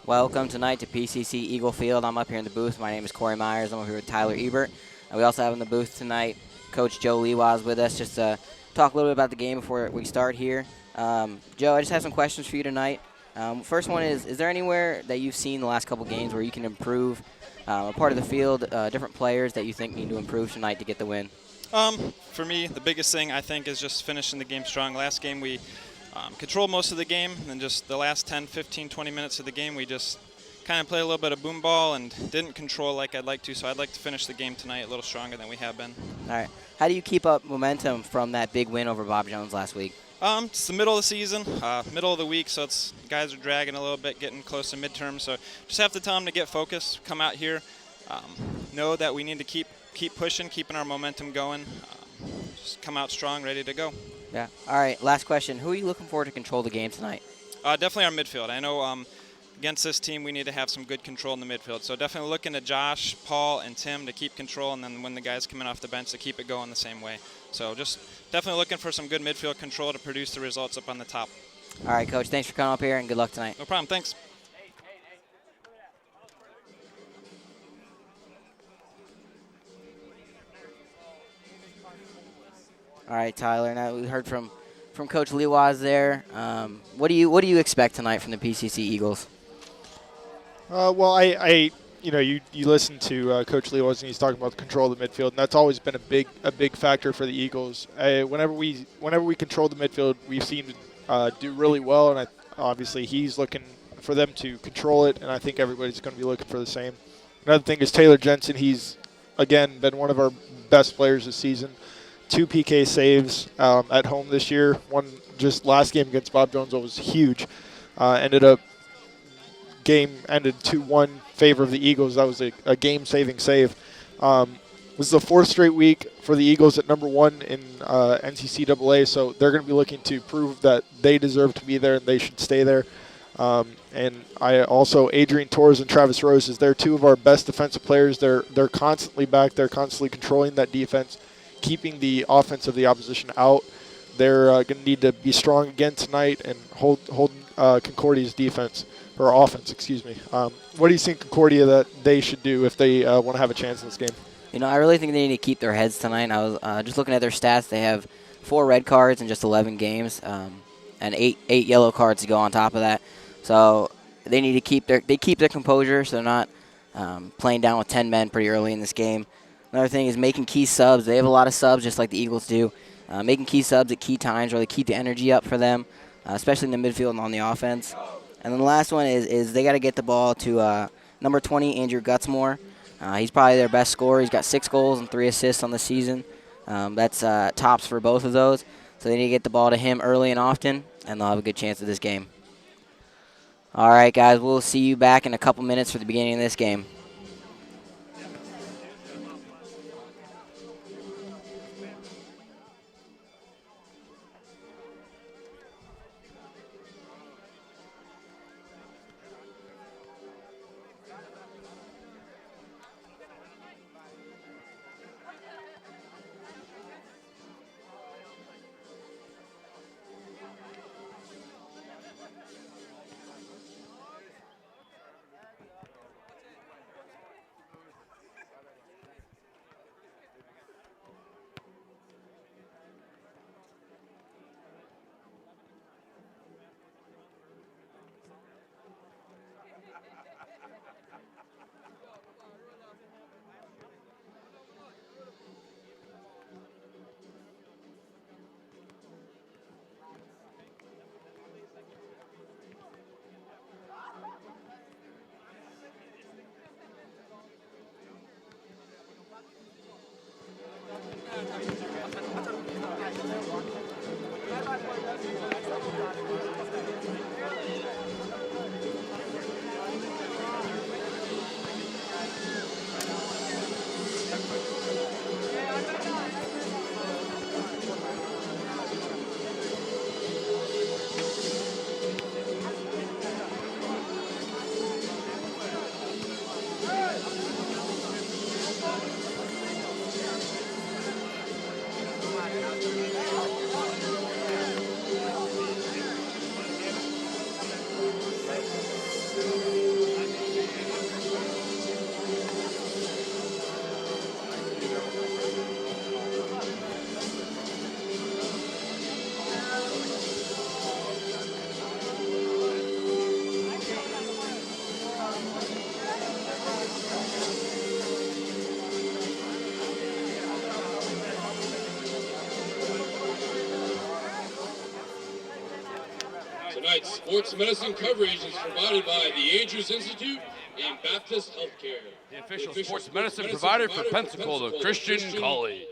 Welcome tonight to PCC Eagle Field. I'm up here in the booth. My name is Corey Myers. I'm over here with Tyler Ebert. And we also have in the booth tonight Coach Joe Lewas with us just to talk a little bit about the game before we start here. Joe, I just have some questions for you tonight. First one is there anywhere that you've seen the last couple games where you can improve a part of the field, different players that you think need to improve tonight to get the win? For me, the biggest thing I think is just finishing the game strong. Last game we controlled most of the game, and just the last 10, 15, 20 minutes of the game we just kind of played a little bit of boom ball and didn't control like I'd like to. So I'd like to finish the game tonight a little stronger than we have been. All right. How do you keep up momentum from that big win over Bob Jones last week? It's the middle of the season, middle of the week, so it's guys are dragging a little bit, getting close to midterm. So just have to tell them to get focused, come out here, know that we need to keep pushing, keeping our momentum going. Just come out strong, ready to go. Yeah. All right. Last question. Who are you looking for to control the game tonight? Definitely our midfield. I know against this team we need to have some good control in the midfield. So definitely looking at Josh, Paul, and Tim to keep control, and then when the guys come in off the bench to keep it going the same way. So just definitely looking for some good midfield control to produce the results up on the top. All right, Coach. Thanks for coming up here, and good luck tonight. No problem. Thanks. All right, Tyler. Now we heard from Coach Lewas there. What do you expect tonight from the PCC Eagles? Well, you listen to Coach Lewas and he's talking about the control of the midfield, and that's always been a big factor for the Eagles. Whenever we control the midfield, we've seen do really well, and obviously he's looking for them to control it, and I think everybody's going to be looking for the same. Another thing is Taylor Jensen. He's again been one of our best players this season. 2 PK saves at home this year. One just last game against Bob Jones was huge. Game ended 2-1 favor of the Eagles. That was a game-saving save. This is the 4th straight week for the Eagles at number 1 in NCCAA, so they're going to be looking to prove that they deserve to be there and they should stay there. And Adrian Torres and Travis Rose, they're 2 of our best defensive players. They're constantly back there, constantly controlling that defense, keeping the offense of the opposition out. They're going to need to be strong again tonight and hold Concordia's defense. Or offense, excuse me. What do you think Concordia that they should do if they want to have a chance in this game? You know, I really think they need to keep their heads tonight. I was just looking at their stats. They have 4 red cards in just 11 games, and eight yellow cards to go on top of that. So they need to keep their composure, so they're not playing down with 10 men pretty early in this game. Another thing is making key subs. They have a lot of subs, just like the Eagles do. Making key subs at key times really keep the energy up for them, especially in the midfield and on the offense. And then the last one is they got to get the ball to number 20, Andrew Gutsmore. He's probably their best scorer. He's got 6 goals and 3 assists on the season. That's tops for both of those. So they need to get the ball to him early and often, and they'll have a good chance at this game. All right, guys, we'll see you back in a couple minutes for the beginning of this game. Tonight's sports medicine coverage is provided by the Andrews Institute and Baptist Healthcare. The official sports medicine provider for Pensacola Christian College.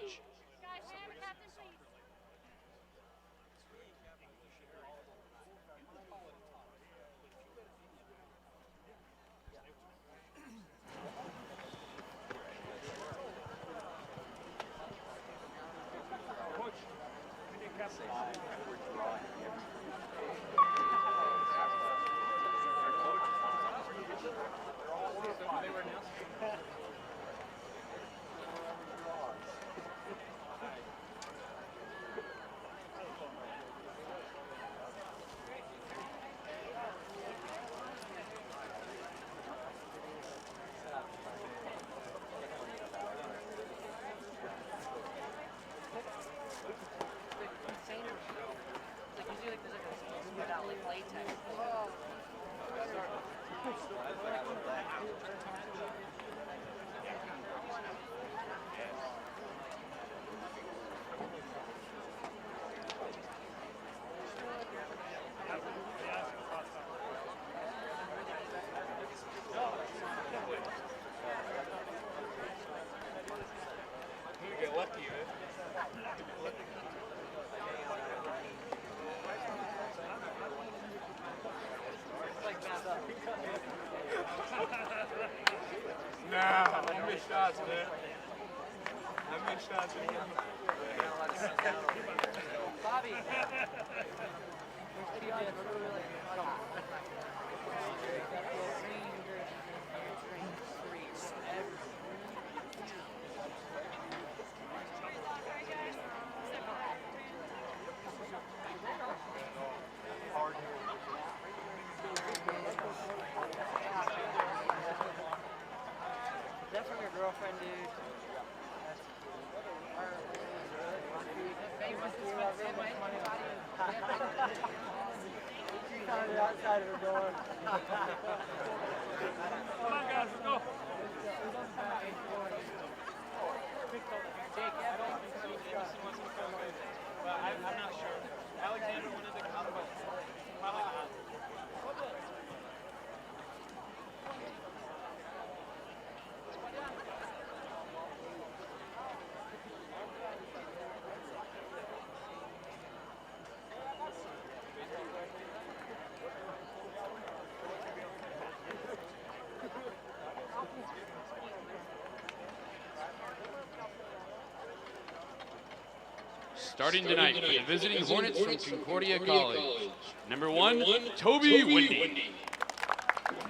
Starting tonight for the visiting Hornets from Concordia College. Number 1, Toby Windy.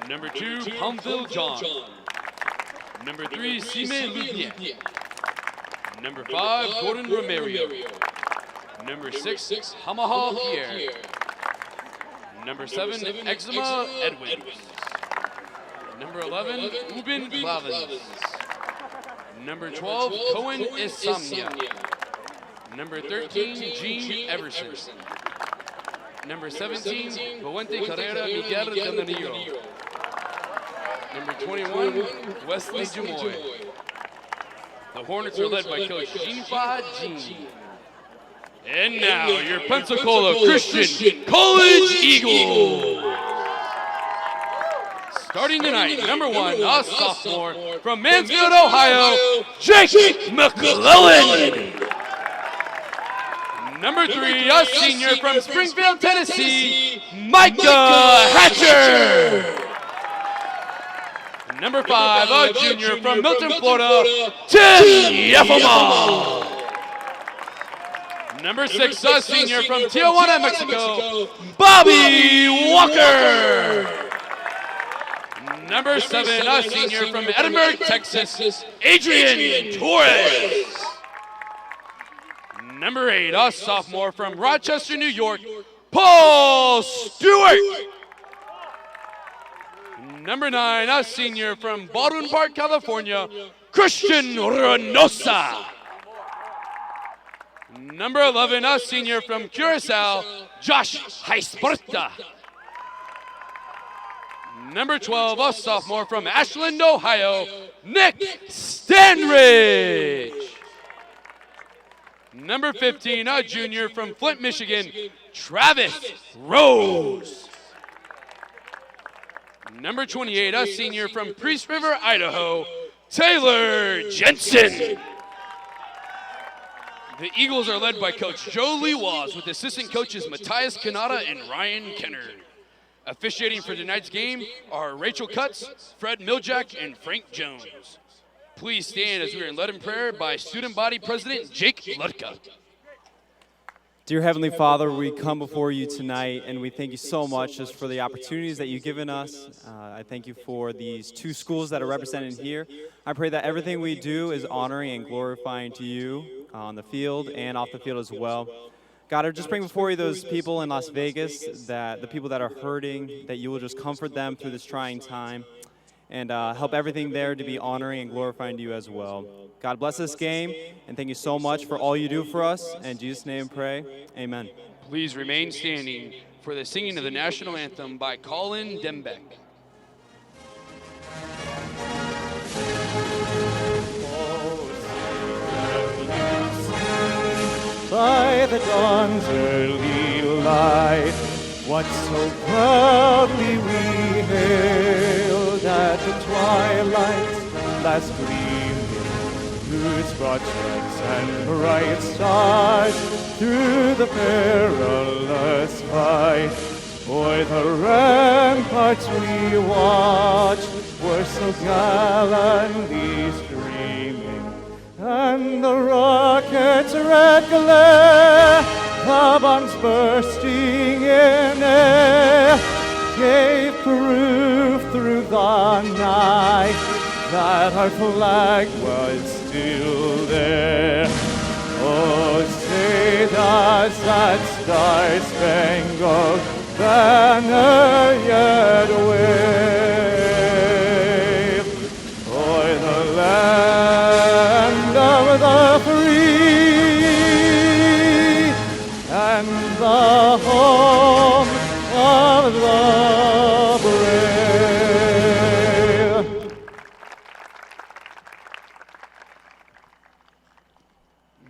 Number 2, Palmville John. Number 3, Sime Ludia. Number 5, Gordon Romerio. Number 6, Hamaha Pierre. Number 7, Eczema Edwards. Number 11, Ubin Clavins. Number 12, Cohen Insomnia. Number 13, Gene Everson. Number 17, Puente Carrera Miguel Del Niro. Number 21, Wesley Jamoy. The Hornets are led by Coach Gene-Fa Gene. And now, your Pensacola Christian College Eagles. Starting tonight, number 1, a sophomore from Mansfield, Ohio, Jake McClellan. Number 3, a senior from Springfield, Tennessee, Micah Hatcher. Number 5, a junior from Milton, Florida, Tim Yefama. Number 6, a senior from Tijuana, Mexico, Bobby Walker. Number 7, a senior from Edinburgh, Texas, Adrian Torres. Number 8, a sophomore from Rochester, New York, Paul Stewart. Number 9, a senior from Baldwin Park, California, Christian Reynosa. Number 11, a senior from Curacao, Josh Heisporta. Number 12, a sophomore from Ashland, Ohio, Nick Stanridge. Number 15, a junior from Flint, Michigan, Travis Rose. Number 28, a senior from Priest River, Idaho, Taylor Jensen. The Eagles are led by Coach Joe Lewas with assistant coaches Matthias Kanata and Ryan Kenner. Officiating for tonight's game are Rachel Cutts, Fred Miljak, and Frank Jones. Please stand as we are led in prayer by Student Body President Jake Lutka. Dear Heavenly Father, we come before you tonight, and we thank you so much just for the opportunities that you've given us. I thank you for these two schools that are represented here. I pray that everything we do is honoring and glorifying to you on the field and off the field as well. God, I just bring before you those people in Las Vegas, that the people that are hurting, that you will just comfort them through this trying time, and help everything there to be honoring and glorifying to you as well. God bless this game, and thank you so much for all you do for us. In Jesus' name pray, amen. Please remain standing for the singing of the national anthem by Colin Dembeck. By the dawn's early light, what so proudly we hailed at the twilight's last gleaming, whose broad stripes and bright stars through the perilous fight, o'er the ramparts we watched, were so gallantly streaming, and the rocket's red glare, the bombs bursting in air, gave proof through the night that our flag was still there. Oh, say does that star-spangled banner yet wave o'er the land of the free and the home of the brave.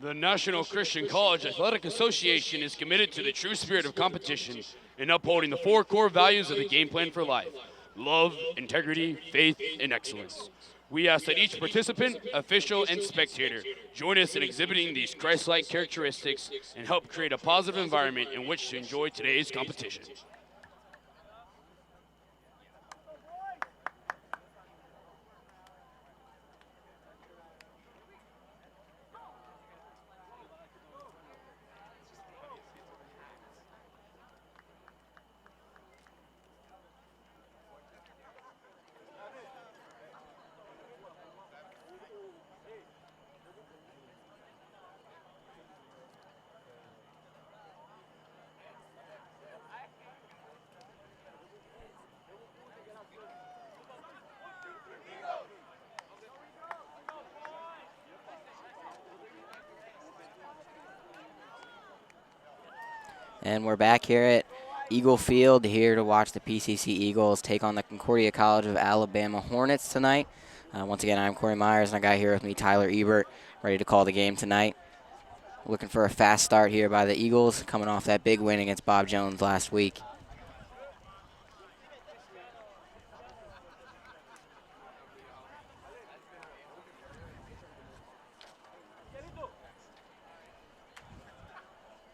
The National Christian College Athletic Association is committed to the true spirit of competition in upholding the four core values of the game plan for life: love, integrity, faith, and excellence. We ask that each participant, official, and spectator join us in exhibiting these Christ-like characteristics and help create a positive environment in which to enjoy today's competition. And we're back here at Eagle Field, here to watch the PCC Eagles take on the Concordia College of Alabama Hornets tonight. Once again, I'm Corey Myers, and I got here with me Tyler Ebert, ready to call the game tonight. Looking for a fast start here by the Eagles, coming off that big win against Bob Jones last week.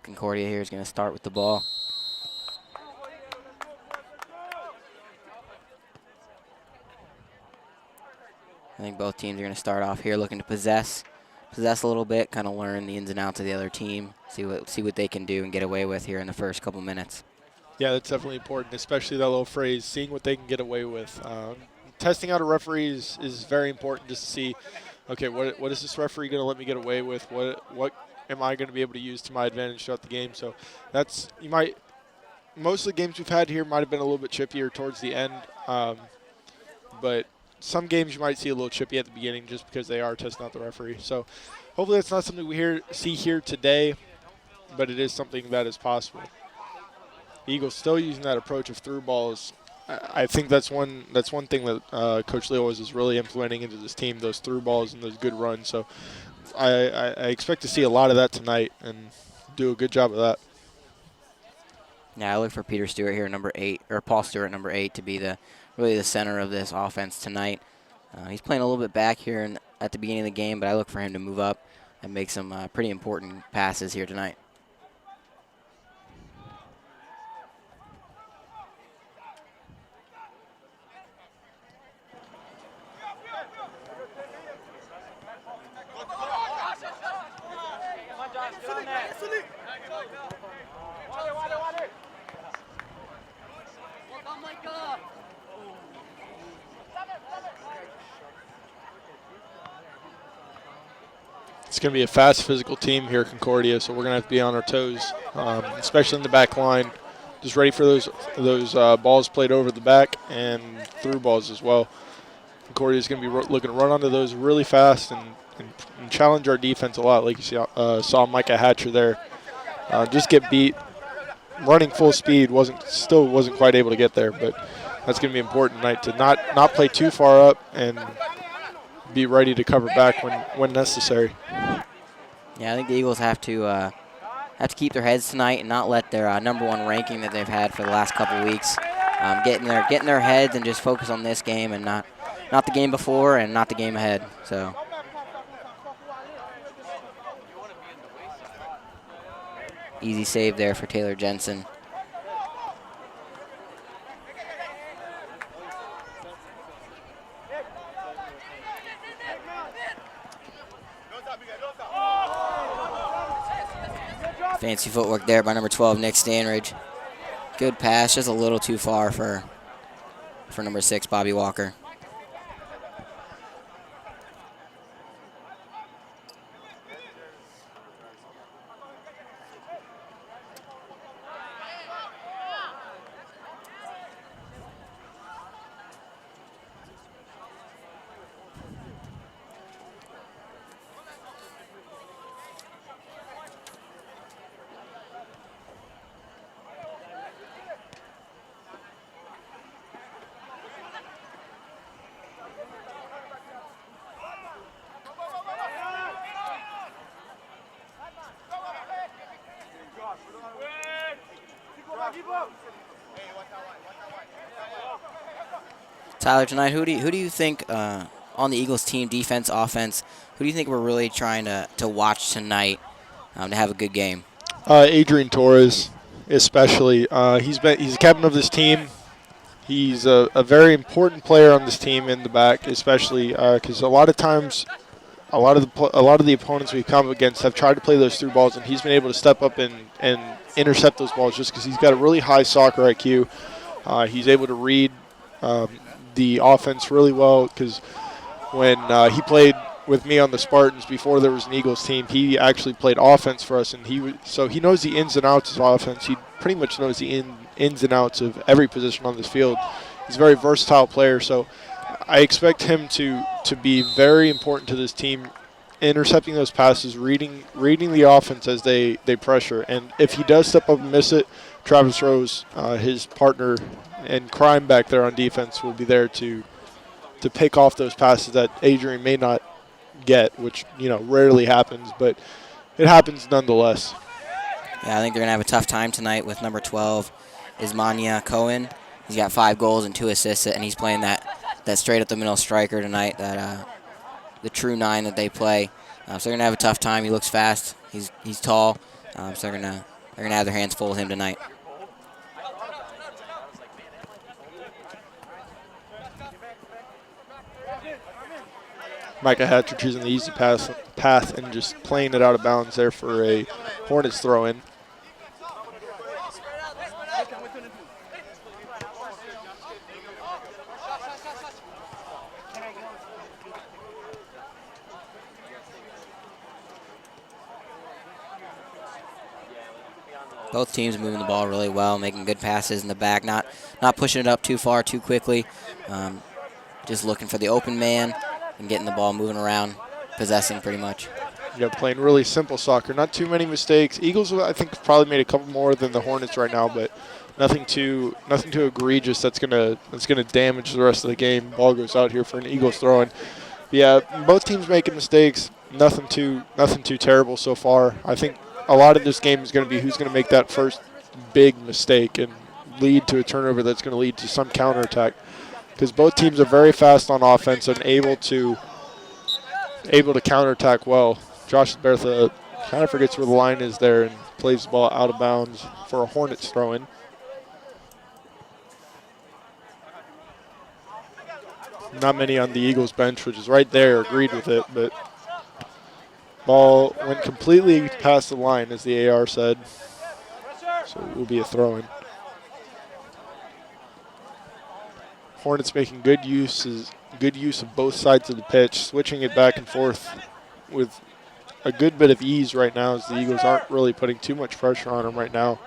Concordia here is going to start with the ball. I think both teams are going to start off here looking to possess a little bit, kind of learn the ins and outs of the other team, see what they can do and get away with here in the first couple minutes. Yeah, that's definitely important, especially that little phrase, seeing what they can get away with. Testing out a referee is very important, just to see, okay, what is this referee going to let me get away with? What am I going to be able to use to my advantage throughout the game? So most of the games we've had here might have been a little bit chippier towards the end, but some games you might see a little chippy at the beginning just because they are testing out the referee. So hopefully that's not something we see here today, but it is something that is possible. The Eagles still using that approach of through balls. I think that's one thing that Coach Leo is really implementing into this team, those through balls and those good runs. So I expect to see a lot of that tonight and do a good job of that. Yeah, I look for Peter Stewart here, number 8, or Paul Stewart, number 8, to be really the center of this offense tonight. He's playing a little bit back here at the beginning of the game, but I look for him to move up and make some pretty important passes here tonight. It's going to be a fast, physical team here at Concordia, so we're going to have to be on our toes, especially in the back line. Just ready for those balls played over the back and through balls as well. Concordia is going to be looking to run onto those really fast and challenge our defense a lot, like you saw Micah Hatcher there. Just get beat. Running full speed still wasn't quite able to get there, but that's going to be important tonight to not play too far up and be ready to cover back when necessary. Yeah, I think the Eagles have to keep their heads tonight and not let their number 1 ranking that they've had for the last couple weeks get in their heads and just focus on this game and not the game before and not the game ahead. So. Easy save there for Taylor Jensen. Fancy footwork there by number 12, Nick Stanridge. Good pass, just a little too far for number 6, Bobby Walker. Tyler, tonight, who do you think on the Eagles team, defense, offense, who do you think we're really trying to watch tonight to have a good game? Adrian Torres, especially. He's the captain of this team. He's a very important player on this team in the back, especially because a lot of times, a lot of the opponents we've come up against have tried to play those through balls, and he's been able to step up and intercept those balls just because he's got a really high soccer IQ. He's able to read the offense really well because when he played with me on the Spartans before there was an Eagles team, he actually played offense for us, and so he knows the ins and outs of offense. He pretty much knows the ins and outs of every position on this field. He's a very versatile player, so I expect him to be very important to this team, intercepting those passes, reading the offense as they pressure. And if he does step up and miss it, Travis Rose, his partner in crime back there on defense, will be there to pick off those passes that Adrian may not get, which rarely happens, but it happens nonetheless. Yeah, I think they're going to have a tough time tonight with number 12, Ismania Cohen. He's got 5 goals and 2 assists, and he's playing that straight up the middle striker tonight, that the true 9 that they play. So they're going to have a tough time. He looks fast. He's tall. So they're going to have their hands full with him tonight. Micah Hatcher choosing the easy path and just playing it out of bounds there for a Hornets throw-in. Both teams moving the ball really well, making good passes in the back, not pushing it up too far too quickly, just looking for the open man and getting the ball moving around, possessing pretty much. Yeah, playing really simple soccer. Not too many mistakes. Eagles, I think, have probably made a couple more than the Hornets right now, but nothing too egregious that's gonna damage the rest of the game. Ball goes out here for an Eagles throw-in. Yeah, both teams making mistakes. Nothing too terrible so far. I think a lot of this game is going to be who's going to make that first big mistake and lead to a turnover that's going to lead to some counterattack, because both teams are very fast on offense and able to counterattack well. Josh Bertha kind of forgets where the line is there and plays the ball out of bounds for a Hornets throw-in. Not many on the Eagles bench, which is right there, agreed with it, but ball went completely past the line, as the AR said, so it will be a throw-in. Hornets making good use of both sides of the pitch, switching it back and forth with a good bit of ease right now, as the Eagles aren't really putting too much pressure on them right now.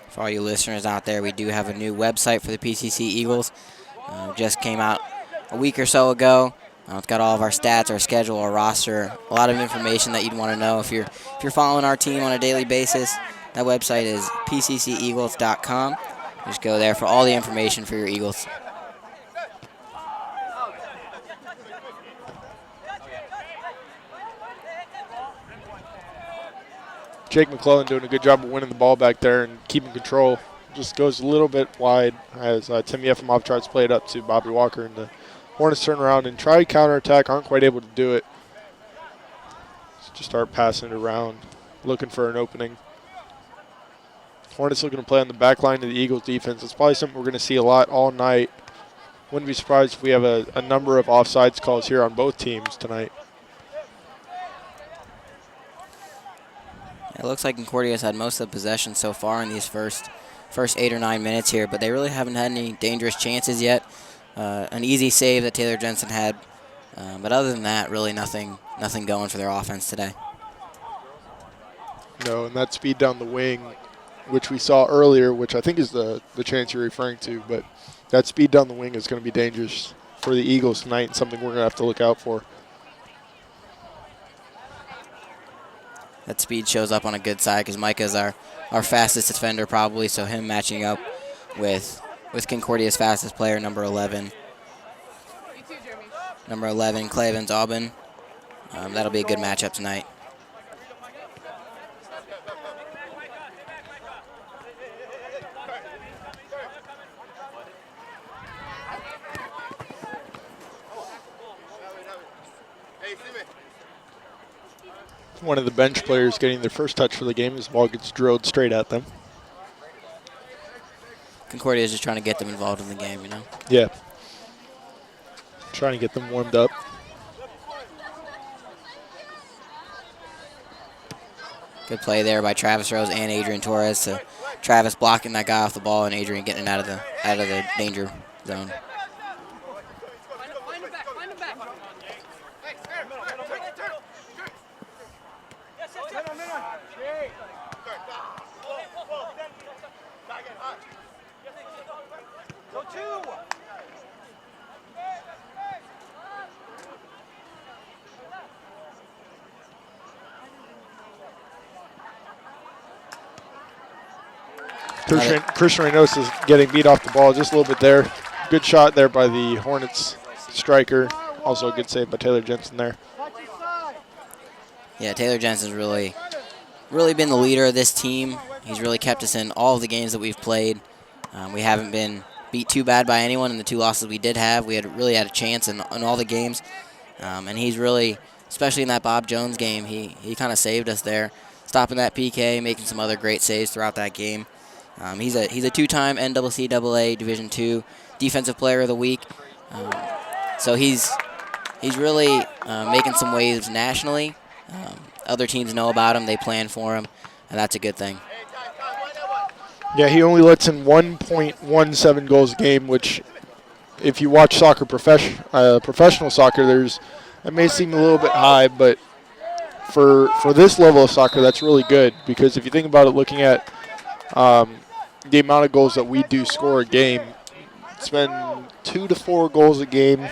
For all you listeners out there, we do have a new website for the PCC Eagles. Just came out a week or so ago. It's got all of our stats, our schedule, our roster, a lot of information that you'd want to know if you're following our team on a daily basis. That website is pcceagles.com. Just go there for all the information for your Eagles. Jake McClellan doing a good job of winning the ball back there and keeping control. Just goes a little bit wide as Tim Yefimov tries to play it up to Bobby Walker, and the Hornets turn around and try counterattack, aren't quite able to do it. Just start passing it around, looking for an opening. Hornets looking to play on the back line of the Eagles defense. It's probably something we're going to see a lot all night. Wouldn't be surprised if we have a number of offsides calls here on both teams tonight. It looks like Concordia's had most of the possession so far in these first 8 or 9 minutes here, but they really haven't had any dangerous chances yet. An easy save that Taylor Jensen had, but other than that, really nothing going for their offense today. No, and that speed down the wing, which we saw earlier, which I think is the chance you're referring to, but that speed down the wing is going to be dangerous for the Eagles tonight and something we're going to have to look out for. That speed shows up on a good side because Micah's our fastest defender probably, so him matching up with Concordia's fastest player, number 11. Number 11, Clay Evans Aubin. That'll be a good matchup tonight. One of the bench players getting their first touch for the game as the ball gets drilled straight at them. Concordia is just trying to get them involved in the game, you know? Yeah. Trying to get them warmed up. Good play there by Travis Rose and Adrian Torres. So Travis blocking that guy off the ball and Adrian getting out of the danger zone. Christian Reynoso is getting beat off the ball just a little bit there. Good shot there by the Hornets striker. Also a good save by Taylor Jensen there. Yeah, Taylor Jensen's really been the leader of this team. He's really kept us in all of the games that we've played. We haven't been beat too bad by anyone in the 2 losses we did have. We really had a chance in all the games. And he's really, especially in that Bob Jones game, he kind of saved us there, stopping that PK, making some other great saves throughout that game. He's a 2-time NCAA Division II Defensive Player of the Week. So he's really making some waves nationally. Other teams know about him, they plan for him, and that's a good thing. Yeah, he only lets in 1.17 goals a game, which if you watch soccer professional soccer, it may seem a little bit high, but for this level of soccer, that's really good, because if you think about it, looking at the amount of goals that we do score a game, it's been 2 to 4 goals a game.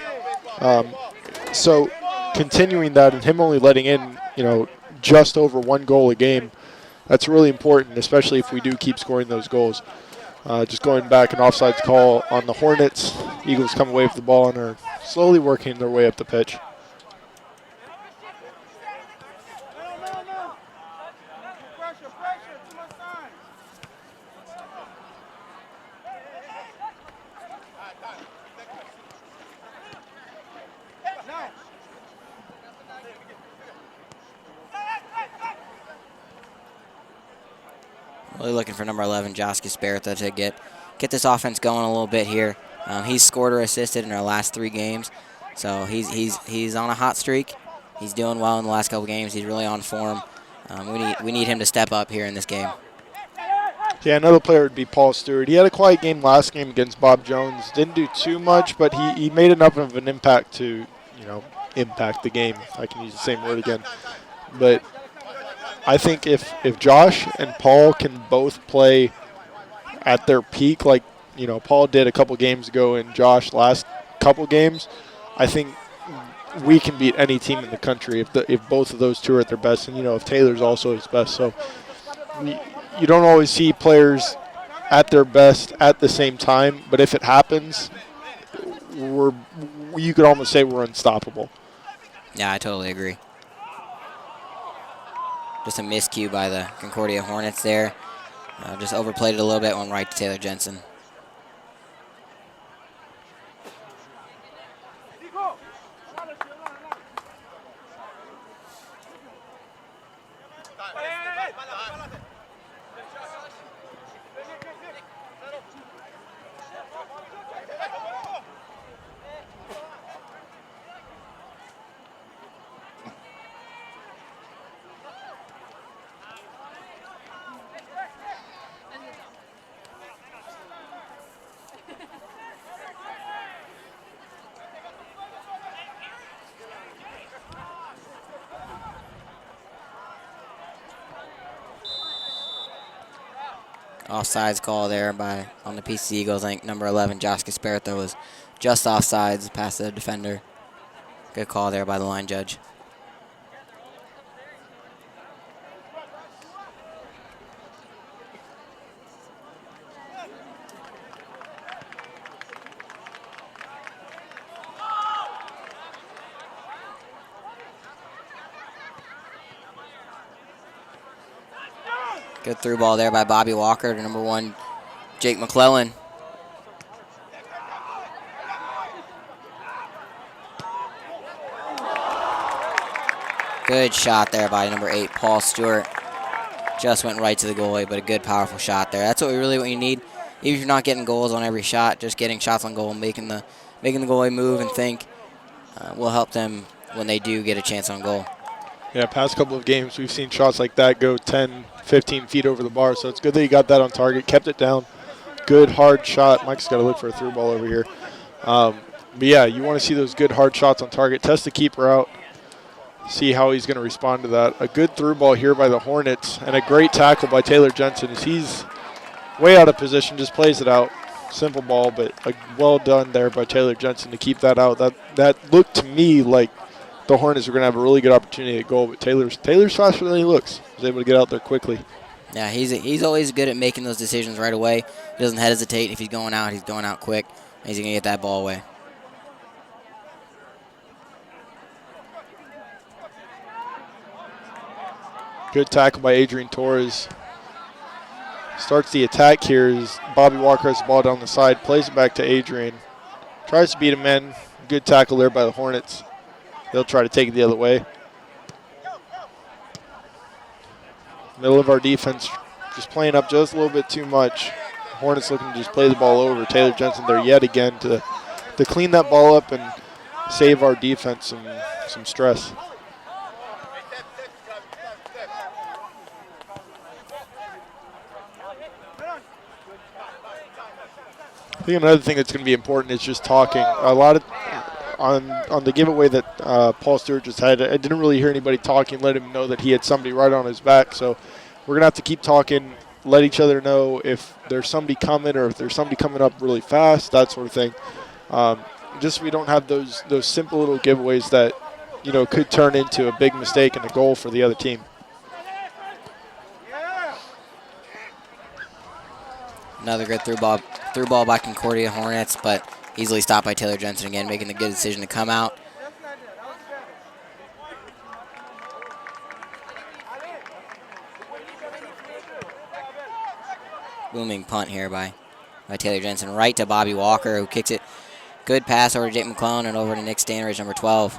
So continuing that and him only letting in, just over 1 goal a game, that's really important, especially if we do keep scoring those goals. Just going back, an offsides call on the Hornets. Eagles come away with the ball and are slowly working their way up the pitch. Really looking for number 11, Josh Gasparita, to get this offense going a little bit here. He's scored or assisted in our last 3 games, so he's on a hot streak. He's doing well in the last couple games. He's really on form. We need him to step up here in this game. Yeah, another player would be Paul Stewart. He had a quiet game last game against Bob Jones. Didn't do too much, but he made enough of an impact to, impact the game. I can use the same word again. But I think if Josh and Paul can both play at their peak, like Paul did a couple games ago and Josh last couple games, I think we can beat any team in the country if both of those two are at their best, and if Taylor's also his best. So you don't always see players at their best at the same time, but if it happens, you could almost say we're unstoppable. Yeah, I totally agree. Just a miscue by the Concordia Hornets there. Just overplayed it a little bit, went right to Taylor Jensen. Offsides call there on the PC Eagles. I think number 11, Josh Gasparita, was just offsides past the defender. Good call there by the line judge. Good through ball there by Bobby Walker to number 1, Jake McClellan. Good shot there by number 8, Paul Stewart. Just went right to the goalie, but a good, powerful shot there. That's what you need. Even if you're not getting goals on every shot, just getting shots on goal, making the goalie move and think will help them when they do get a chance on goal. Yeah, past couple of games, we've seen shots like that go 10, 15 feet over the bar, so it's good that he got that on target, kept it down. Good, hard shot. Mike's got to look for a through ball over here. But, yeah, you want to see those good, hard shots on target. Test the keeper out, see how he's going to respond to that. A good through ball here by the Hornets, and a great tackle by Taylor Jensen as he's way out of position, just plays it out. Simple ball, but well done there by Taylor Jensen to keep that out. That looked to me like the Hornets were going to have a really good opportunity at goal, but Taylor's faster than he looks. He was able to get out there quickly. Yeah, he's always good at making those decisions right away. He doesn't hesitate. If he's going out quick, and he's going to get that ball away. Good tackle by Adrian Torres. Starts the attack here as Bobby Walker has the ball down the side, plays it back to Adrian. Tries to beat him in. Good tackle there by the Hornets. They'll try to take it the other way. Middle of our defense just playing up just a little bit too much. Hornets looking to just play the ball over. Taylor Jensen there yet again to clean that ball up and save our defense some stress. I think another thing that's going to be important is just talking. A lot of on the giveaway that Paul Stewart just had, I didn't really hear anybody talking, let him know that he had somebody right on his back. So we're going to have to keep talking, let each other know if there's somebody coming or if there's somebody coming up really fast, that sort of thing. Just so we don't have those simple little giveaways that, could turn into a big mistake and a goal for the other team. Another good through ball by Concordia Hornets, but easily stopped by Taylor Jensen again, making the good decision to come out. Booming punt here by Taylor Jensen, right to Bobby Walker, who kicks it. Good pass over to Jake McClellan and over to Nick Stanridge, number 12.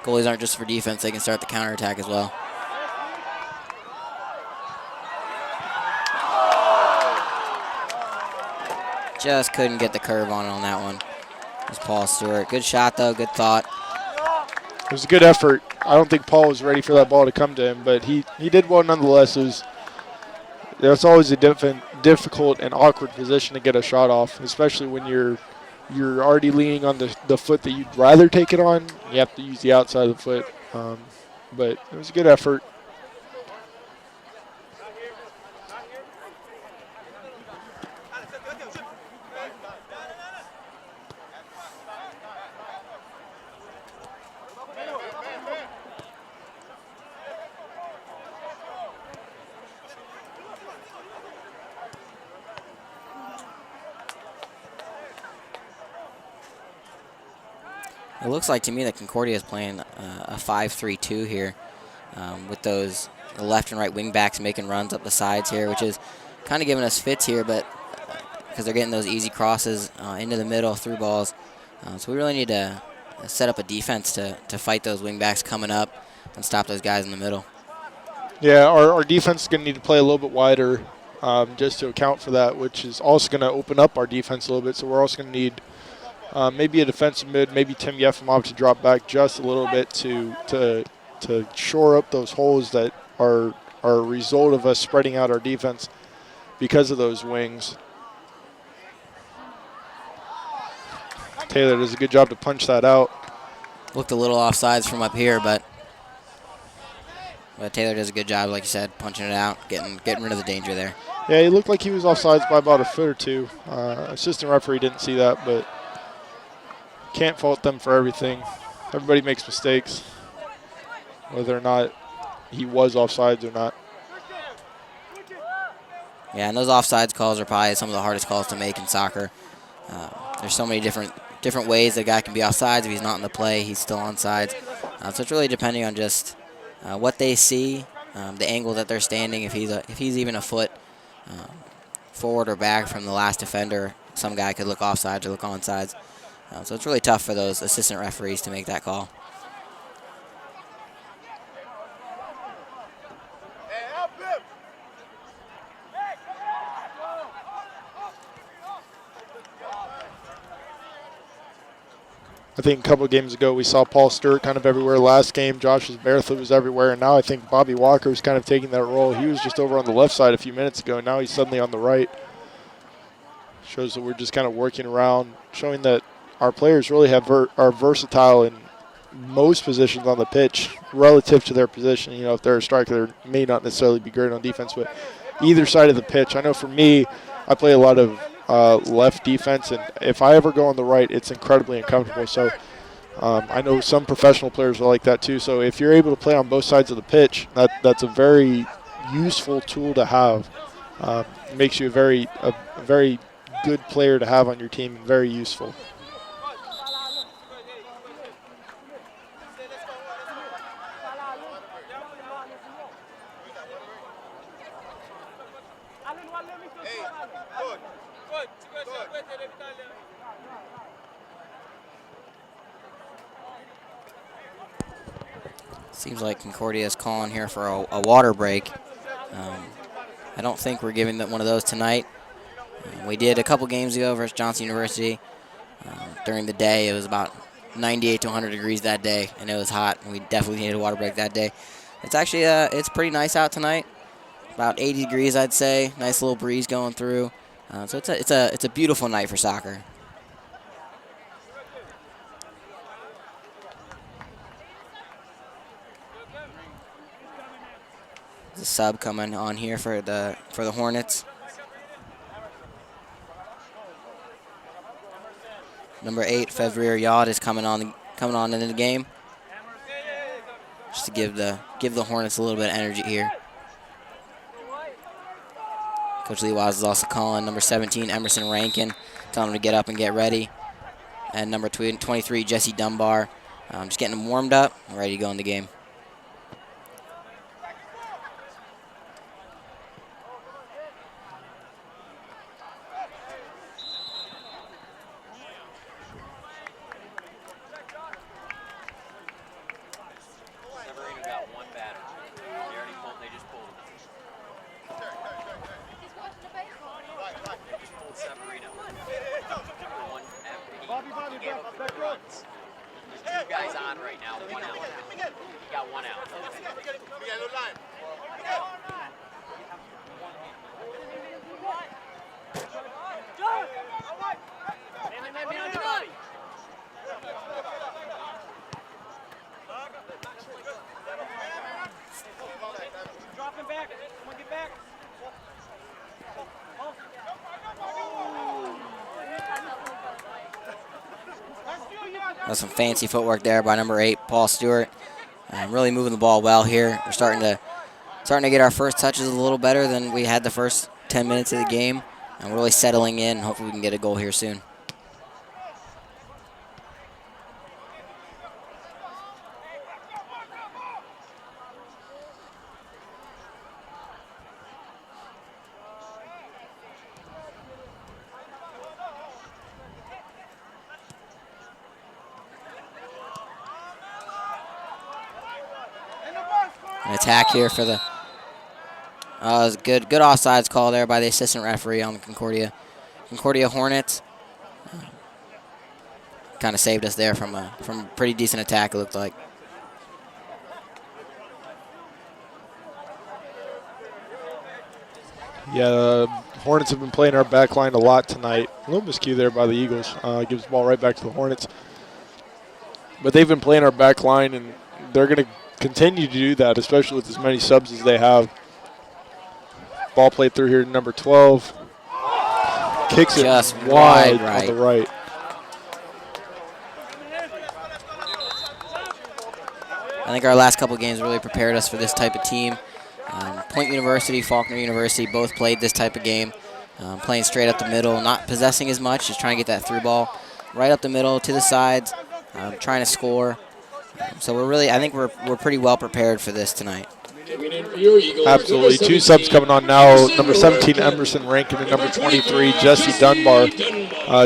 Goalies aren't just for defense, they can start the counterattack as well. Just couldn't get the curve on that one. It was Paul Stewart. Good shot, though. Good thought. It was a good effort. I don't think Paul was ready for that ball to come to him, but he did well nonetheless. It's always a difficult and awkward position to get a shot off, especially when you're already leaning on the foot that you'd rather take it on. You have to use the outside of the foot. But it was a good effort. It looks like to me that Concordia is playing a 5-3-2 here with those left and right wing backs making runs up the sides here, which is kind of giving us fits here, but because they're getting those easy crosses into the middle through balls. So we really need to set up a defense to fight those wing backs coming up and stop those guys in the middle. Yeah, our defense is going to need to play a little bit wider just to account for that, which is also going to open up our defense a little bit. So we're also going to need maybe a defensive mid, maybe Tim Yefimov to drop back just a little bit to shore up those holes that are a result of us spreading out our defense because of those wings. Taylor does a good job to punch that out. Looked a little offsides from up here, but Taylor does a good job, like you said, punching it out, getting rid of the danger there. Yeah, he looked like he was offsides by about a foot or two. Assistant referee didn't see that, but can't fault them for everything. Everybody makes mistakes, whether or not he was offsides or not. Yeah, and those offsides calls are probably some of the hardest calls to make in soccer. There's so many different ways the guy can be offsides. If he's not in the play, he's still onside. So it's really depending on just what they see, the angle that they're standing. If he's even a foot forward or back from the last defender, some guy could look offsides or look onsides. So it's really tough for those assistant referees to make that call. I think a couple of games ago we saw Paul Stewart kind of everywhere. Last game, Josh Bertha was everywhere, and now I think Bobby Walker is kind of taking that role. He was just over on the left side a few minutes ago, and now he's suddenly on the right. Shows that we're just kind of working around, showing that our players really are versatile in most positions on the pitch relative to their position. You know, if they're a striker, they may not necessarily be great on defense, but either side of the pitch. I know for me, I play a lot of left defense, and if I ever go on the right, it's incredibly uncomfortable. So I know some professional players are like that too. So if you're able to play on both sides of the pitch, that's a very useful tool to have. It makes you a very good player to have on your team and very useful. Seems like Concordia is calling here for a water break. I don't think we're giving one of those tonight. We did a couple games ago versus Johnson University. During the day, it was about 98 to 100 degrees that day, and it was hot, and we definitely needed a water break that day. It's actually it's pretty nice out tonight, about 80 degrees, I'd say. Nice little breeze going through. So it's a beautiful night for soccer. There's a sub coming on here for the Hornets. Number 8, Fevrier Yod is coming on into the game, just to give the Hornets a little bit of energy here. Coach Lee Waz is also calling number 17, Emerson Rankin, telling him to get up and get ready. And number 23, Jesse Dunbar, just getting him warmed up and ready to go in the game. That's some fancy footwork there by number 8, Paul Stewart. Really moving the ball well here. We're starting to get our first touches a little better than we had the first 10 minutes of the game. And we're really settling in. Hopefully we can get a goal here soon. An attack here for the it was a good offsides call there by the assistant referee on the Concordia Hornets. Kind of saved us there from a pretty decent attack, it looked like. Yeah, Hornets have been playing our back line a lot tonight. A little miscue there by the Eagles. Gives the ball right back to the Hornets. But they've been playing our back line, and they're going to continue to do that, especially with as many subs as they have. Ball played through here to number 12. Kicks it just wide right. on the right. I think our last couple games really prepared us for this type of team. Point University, Faulkner University both played this type of game, playing straight up the middle, not possessing as much, just trying to get that through ball right up the middle to the sides, trying to score. So I think we're pretty well prepared for this tonight. Absolutely. 2 subs coming on now. Number 17, Emerson Rankin, and number 23, Jesse Dunbar.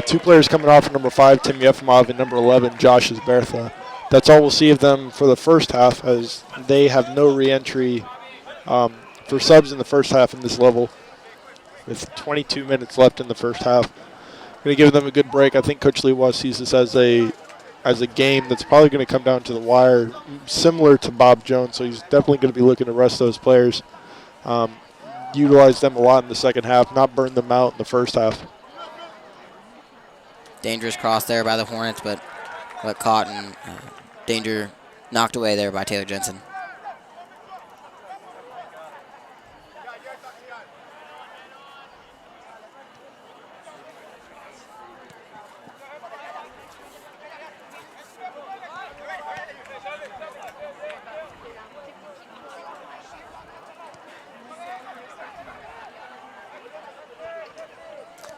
2 players coming off for number 5, Tim Yefimov, and number 11, Josh Bertha. That's all we'll see of them for the first half, as they have no re-entry for subs in the first half in this level, with 22 minutes left in the first half. Going to give them a good break. I think Coach Lewa sees this as a game that's probably going to come down to the wire, similar to Bob Jones, so he's definitely going to be looking to rest those players, utilize them a lot in the second half, not burn them out in the first half. Dangerous cross there by the Hornets, but caught and danger knocked away there by Taylor Jensen.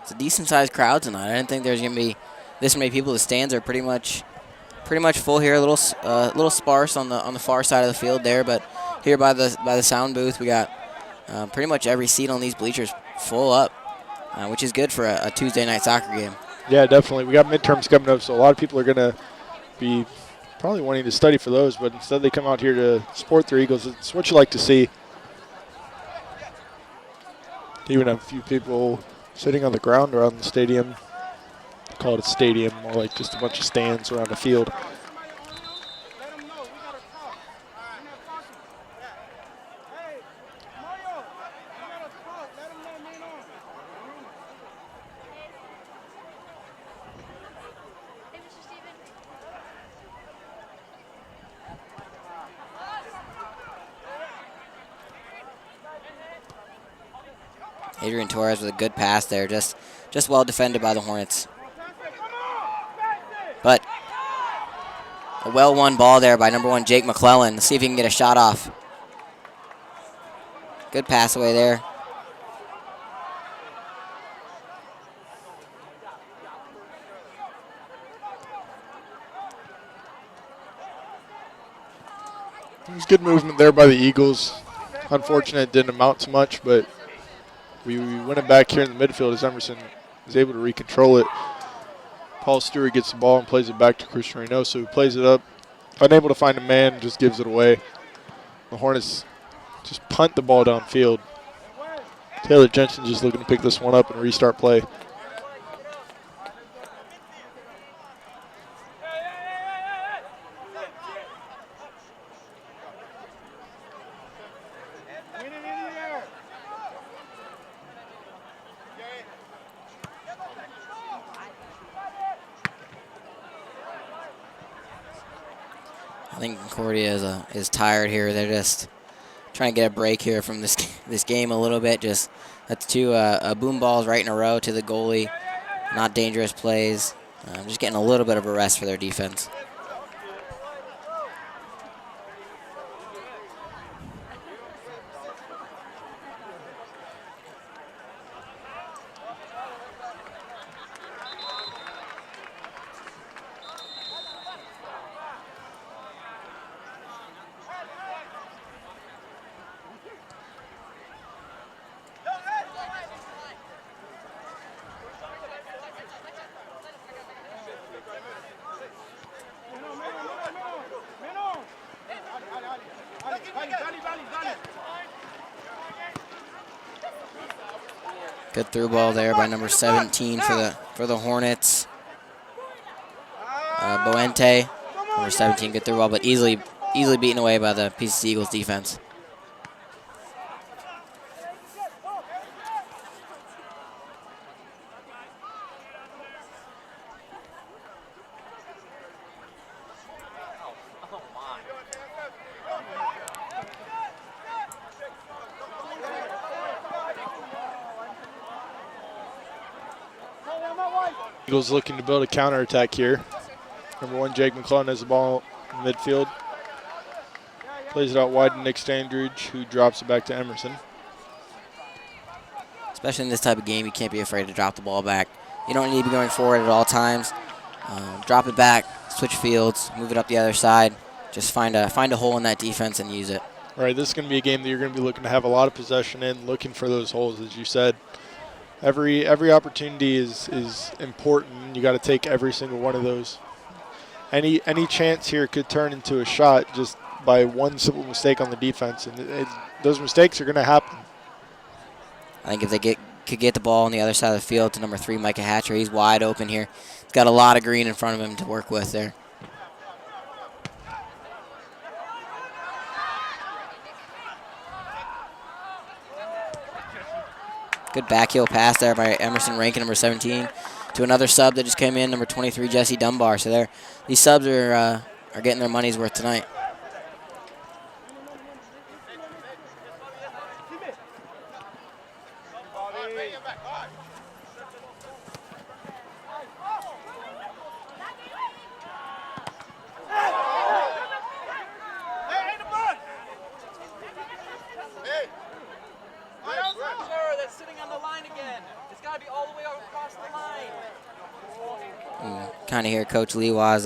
It's a decent-sized crowd tonight. I didn't think there's going to be this many people. The stands are pretty much full here. A little sparse on the far side of the field there, but here by the sound booth, we got pretty much every seat on these bleachers full up, which is good for a Tuesday night soccer game. Yeah, definitely. We got midterms coming up, so a lot of people are going to be probably wanting to study for those, but instead they come out here to support their Eagles. It's what you like to see. Even a few people sitting on the ground around the stadium. Call it a stadium, more like just a bunch of stands around the field. Adrian Torres with a good pass there, just well defended by the Hornets. But a well-won ball there by number 1, Jake McClellan. Let's see if he can get a shot off. Good pass away there. It was good movement there by the Eagles. Unfortunate it didn't amount to much, but we win it back here in the midfield as Emerson is able to recontrol it. Paul Stewart gets the ball and plays it back to Christian Reynoso, who plays it up. Unable to find a man, just gives it away. The Hornets just punt the ball downfield. Taylor Jensen just looking to pick this one up and restart play. I think Concordia is tired here. They're just trying to get a break here from this game a little bit. Just that's two boom balls right in a row to the goalie. Not dangerous plays. Just getting a little bit of a rest for their defense. Good through ball there by number 17 for the Hornets. Boente, number 17, good through ball, but easily beaten away by the PCC Eagles defense. Eagles looking to build a counterattack here. Number 1, Jake McClellan has the ball in midfield. Plays it out wide to Nick Standridge, who drops it back to Emerson. Especially in this type of game, you can't be afraid to drop the ball back. You don't need to be going forward at all times. Drop it back, switch fields, move it up the other side. Just find a hole in that defense and use it. All right, this is going to be a game that you're going to be looking to have a lot of possession in, looking for those holes, as you said. Every opportunity is important. You got to take every single one of those. Any chance here could turn into a shot just by one simple mistake on the defense, and those mistakes are going to happen. I think if they could get the ball on the other side of the field to number 3, Micah Hatcher, he's wide open here. He's got a lot of green in front of him to work with there. Good backheel pass there by Emerson Rankin, number 17, to another sub that just came in, number 23, Jesse Dunbar. So these subs are getting their money's worth tonight. Kind of hear Coach Lee was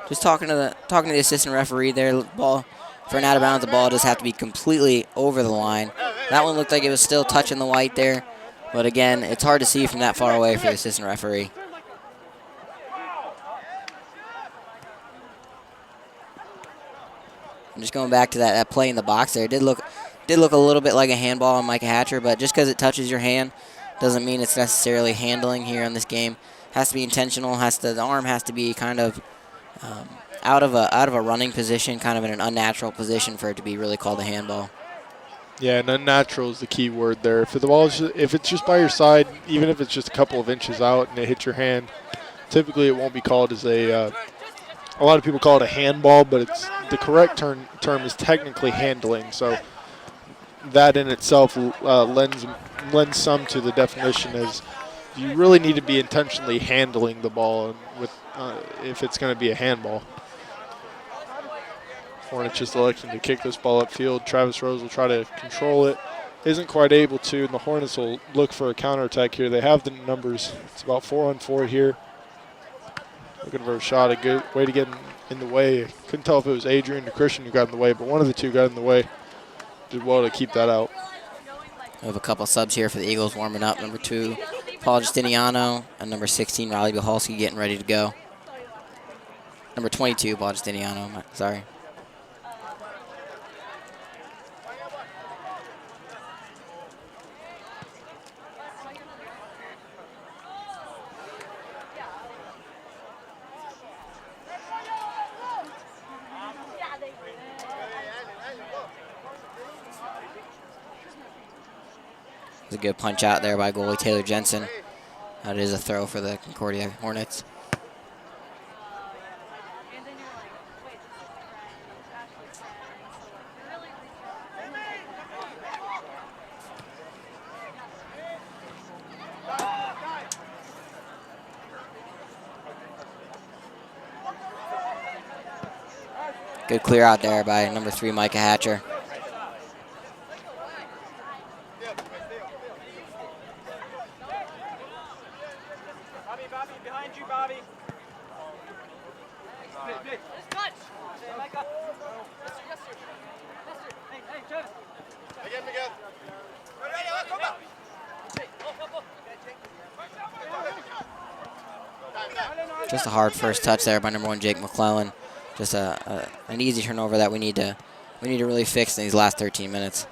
just talking to the assistant referee there. Ball for an out of bounds, the ball does have to be completely over the line. That one looked like it was still touching the white there, but again, it's hard to see from that far away for the assistant referee. I'm just going back to that play in the box there. It did look a little bit like a handball on Micah Hatcher, but just because it touches your hand doesn't mean it's necessarily handling here in this game. Has to be intentional. The arm has to be kind of out of a running position, kind of in an unnatural position for it to be really called a handball. Yeah, and unnatural is the key word there. If it's just by your side, even if it's just a couple of inches out and it hits your hand, typically it won't be called as a lot of people call it a handball, but the correct term is technically handling. So that in itself lends some to the definition, as you really need to be intentionally handling the ball with if it's going to be a handball. Hornets just electing to kick this ball upfield. Travis Rose will try to control it. Isn't quite able to, and the Hornets will look for a counterattack here. They have the numbers. It's about 4-on-4 here. Looking for a shot, a good way to get in the way. Couldn't tell if it was Adrian or Christian who got in the way, but one of the two got in the way. Did well to keep that out. We have a couple subs here for the Eagles warming up. Number 2, Paul Justiniano, and number 16, Riley Biholski, getting ready to go. Number 22, Paul Justiniano, sorry. There's a good punch out there by goalie Taylor Jensen. That is a throw for the Concordia Hornets. Good clear out there by number 3, Micah Hatcher. Bobby, behind you, Bobby. Touch. Hey, Micah. Yes, sir. Yes, sir. Yes, sir. Hey, Travis. Again, Miguel. Come on. Just a hard first touch there by number 1, Jake McClellan. Just an easy turnover that we need to really fix in these last 13 minutes.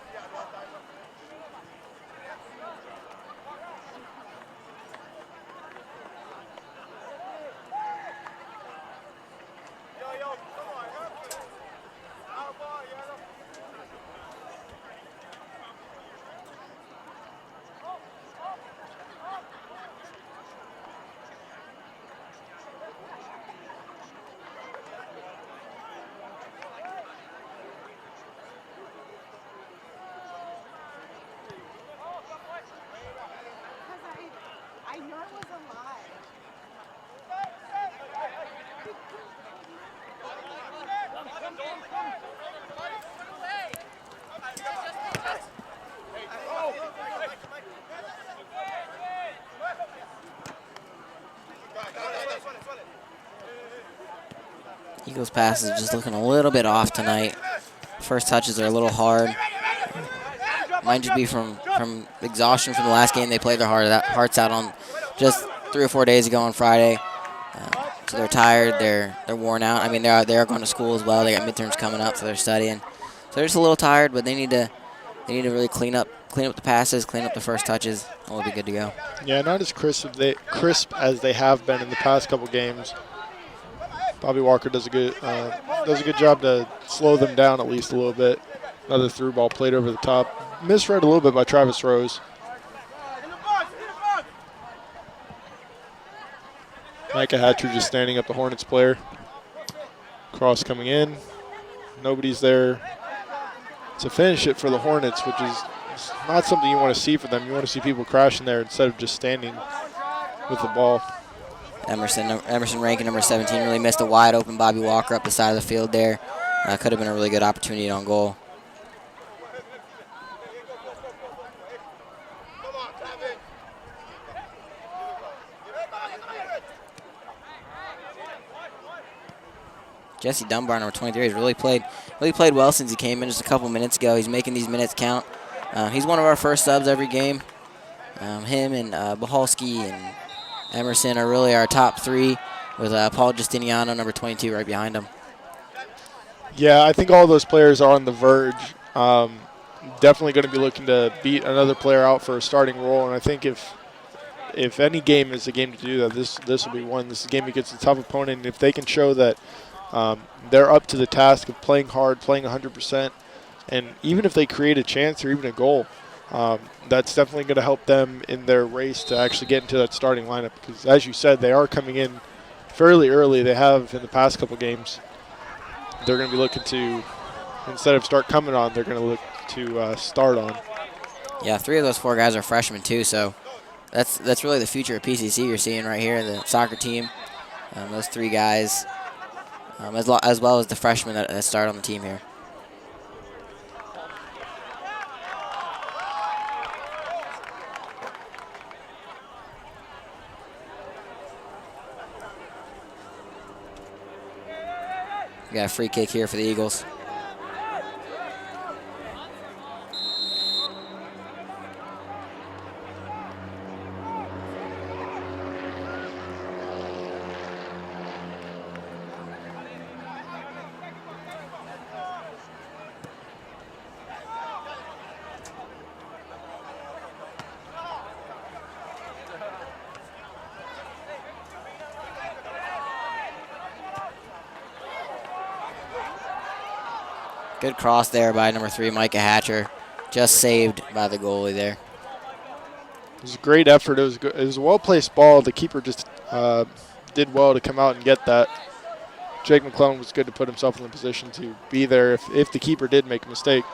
Eagles pass is just looking a little bit off tonight. First touches are a little hard. Might just be from exhaustion from the last game. They played their hearts out on just 3 or 4 days ago on Friday. So they're tired. They're worn out. I mean, they are going to school as well. They got midterms coming up, so they're studying. So they're just a little tired, but they need to really clean up the passes, clean up the first touches, and we'll be good to go. Yeah, not as crisp as they have been in the past couple games. Bobby Walker does a good job to slow them down at least a little bit. Another through ball played over the top. Misread a little bit by Travis Rose. Micah Hatcher just standing up the Hornets player. Cross coming in. Nobody's there to finish it for the Hornets, which is not something you want to see for them. You want to see people crashing there instead of just standing with the ball. Emerson Rankin, number 17, really missed a wide open Bobby Walker up the side of the field there. Could have been a really good opportunity on goal. Jesse Dunbar, number 23, has really played well since he came in just a couple minutes ago. He's making these minutes count. He's one of our first subs every game. Him and Biholski and Emerson are really our top 3, with Paul Justiniano, number 22, right behind him. Yeah, I think all those players are on the verge. Definitely going to be looking to beat another player out for a starting role, and I think if any game is a game to do that, this will be one. This is a game against a tough opponent, and if they can show that they're up to the task of playing hard, playing 100%, and even if they create a chance or even a goal, that's definitely going to help them in their race to actually get into that starting lineup. Because, as you said, they are coming in fairly early. They have in the past couple games. They're going to be looking to, instead of start coming on, they're going to look to start on. Yeah, 3 of those 4 guys are freshmen too, so that's really the future of PCC you're seeing right here, the soccer team. Those 3 guys, as well as the freshmen that start on the team here. We got a free kick here for the Eagles. Good cross there by number 3, Micah Hatcher. Just saved by the goalie there. It was a great effort. It was a well-placed ball. The keeper just did well to come out and get that. Jake McClellan was good to put himself in the position to be there if the keeper did make a mistake.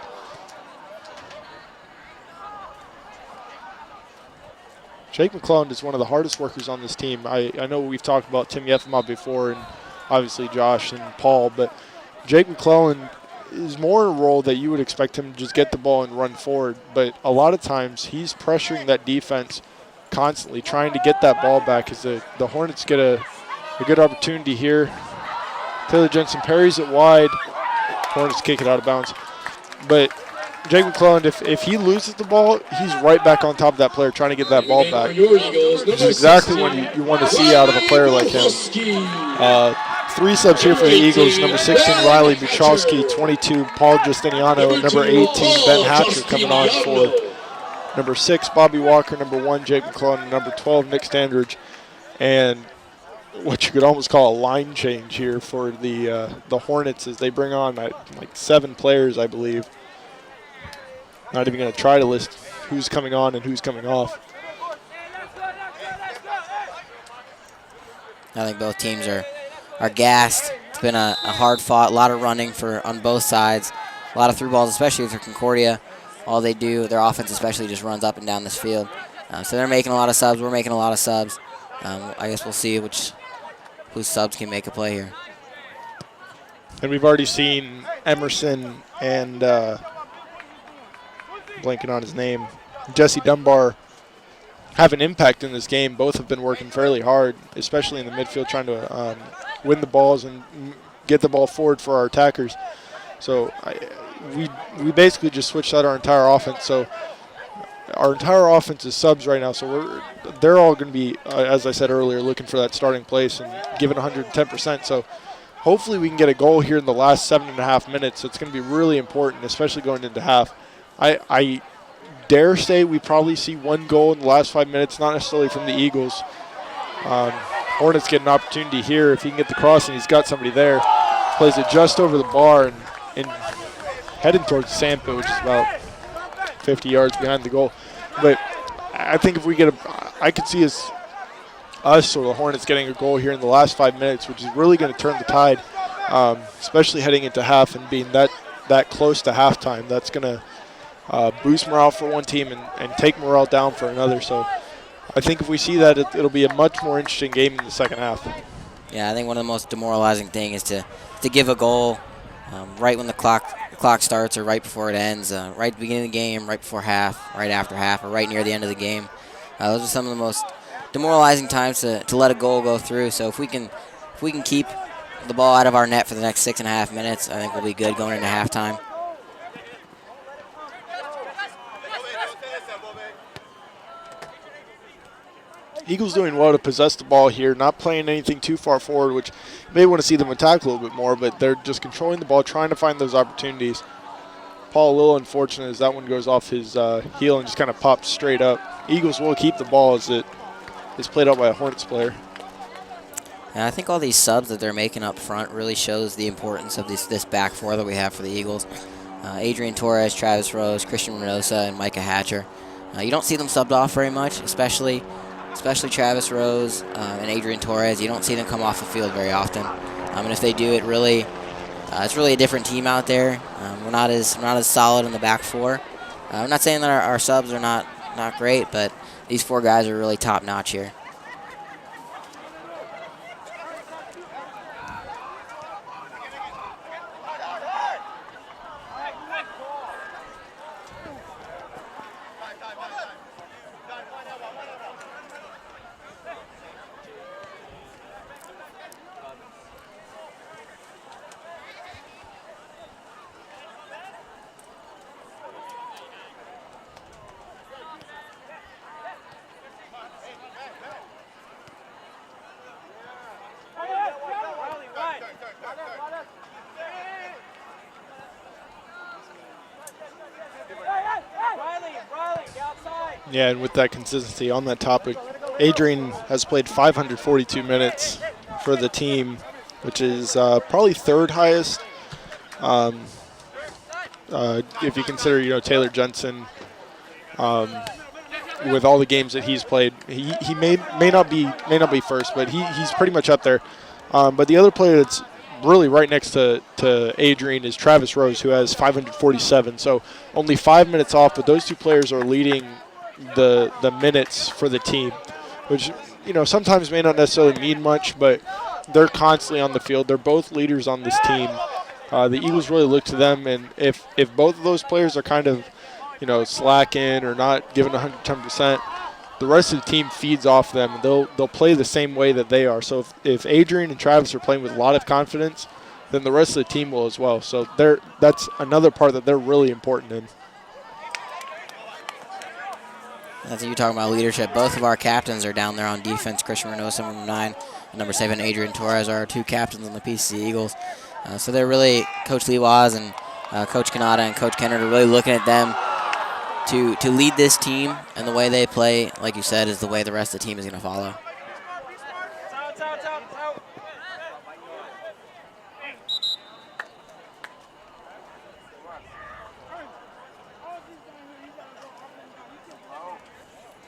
Jake McClellan is one of the hardest workers on this team. I know we've talked about Tim Yefimov before and obviously Josh and Paul, but Jake McClellan is more in a role that you would expect him to just get the ball and run forward. But a lot of times he's pressuring that defense constantly, trying to get that ball back as the Hornets get a good opportunity here. Taylor Jensen parries it wide. Hornets kick it out of bounds. But Jake McClellan, if he loses the ball, he's right back on top of that player trying to get that ball back. Which is exactly what you want to see out of a player like him. 3 subs here for the Eagles. Number 16, Riley Buchowski. 22, Paul Justiniano. Number 18, Ben Hatcher coming on for number 6, Bobby Walker. Number 1, Jake McClellan. Number 12, Nick Standridge. And what you could almost call a line change here for the Hornets as they bring on like 7 players, I believe. Not even going to try to list who's coming on and who's coming off. I think both teams are gassed. It's been a hard fought, a lot of running on both sides, a lot of through balls, especially for Concordia. All they do, their offense especially, just runs up and down this field. So they're making a lot of subs. We're making a lot of subs. I guess we'll see whose subs can make a play here. And we've already seen Emerson and blanking on his name, Jesse Dunbar, have an impact in this game. Both have been working fairly hard, especially in the midfield, trying to win the balls and get the ball forward for our attackers. So we basically just switched out our entire offense. So our entire offense is subs right now. So they're all going to be, as I said earlier, looking for that starting place and giving 110%. So hopefully we can get a goal here in the last 7.5 minutes. So it's going to be really important, especially going into half. I dare say we probably see 1 goal in the last 5 minutes, not necessarily from the Eagles. Hornets get an opportunity here. If he can get the cross and he's got somebody there, plays it just over the bar and heading towards the sandpit, which is about 50 yards behind the goal. But I think if we get I could see us or the Hornets getting a goal here in the last 5 minutes, which is really going to turn the tide, especially heading into half and being that close to halftime. That's going to boost morale for one team and take morale down for another. So I think if we see that, it'll be a much more interesting game in the second half. Yeah, I think one of the most demoralizing things is to give a goal right when the clock starts or right before it ends, right at the beginning of the game, right before half, right after half, or right near the end of the game. Those are some of the most demoralizing times to let a goal go through. So if we can keep the ball out of our net for the next 6.5 minutes, I think we'll be good going into halftime. Eagles doing well to possess the ball here, not playing anything too far forward, which you may want to see them attack a little bit more, but they're just controlling the ball, trying to find those opportunities. Paul a little unfortunate as that one goes off his heel and just kind of pops straight up. Eagles will keep the ball as it is played out by a Hornets player. And I think all these subs that they're making up front really shows the importance of this back four that we have for the Eagles. Adrian Torres, Travis Rose, Christian Renosa, and Micah Hatcher. You don't see them subbed off very much, especially Travis Rose and Adrian Torres. You don't see them come off the field very often. And if they do, it's really a different team out there. We're not as solid in the back four. I'm not saying that our subs are not great, but these 4 guys are really top notch here. Yeah, and with that consistency on that topic, Adrian has played 542 minutes for the team, which is probably third highest. If you consider, Taylor Jensen, with all the games that he's played, he may not be first, but he's pretty much up there. But the other player that's really right next to Adrian is Travis Rose, who has 547. So only 5 minutes off, but those two players are leading the minutes for the team, which sometimes may not necessarily mean much, but they're constantly on the field. They're both leaders on this team. The Eagles really look to them, and if both of those players are kind of slacking or not giving 110%, the rest of the team feeds off them, and they'll play the same way that they are. So if Adrian and Travis are playing with a lot of confidence, then the rest of the team will as well. So that's another part that they're really important in. That's what you're talking about leadership. Both of our captains are down there on defense. Christian Renosa, number 9, and number 7, Adrian Torres, are our 2 captains on the PCC Eagles. So they're really, Coach Lewas and Coach Kanata and Coach Kennard are really looking at them to lead this team, and the way they play, like you said, is the way the rest of the team is going to follow.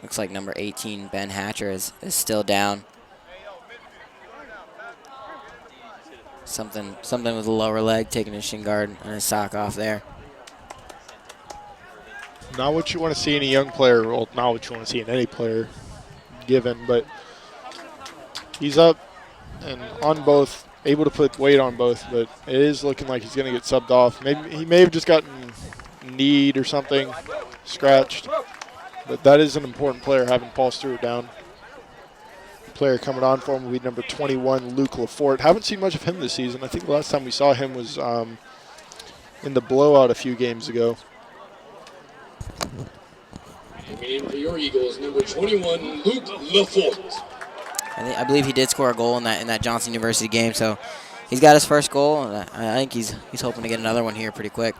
Looks like number 18, Ben Hatcher, is still down. Something with the lower leg, taking his shin guard and his sock off there. Not what you want to see in a young player, well, not what you want to see in any player given, but he's up and on both, able to put weight on both, but it is looking like he's going to get subbed off. Maybe he may have just gotten kneed or something, scratched, but that is an important player, having Paul Stewart down. The player coming on for him will be number 21, Luke Lafort. Haven't seen much of him this season. I think the last time we saw him was in the blowout a few games ago. And for your Eagles, number 21, Luke Lafort. I believe he did score a goal in that Johnson University game, so he's got his first goal. And I think he's hoping to get another one here pretty quick.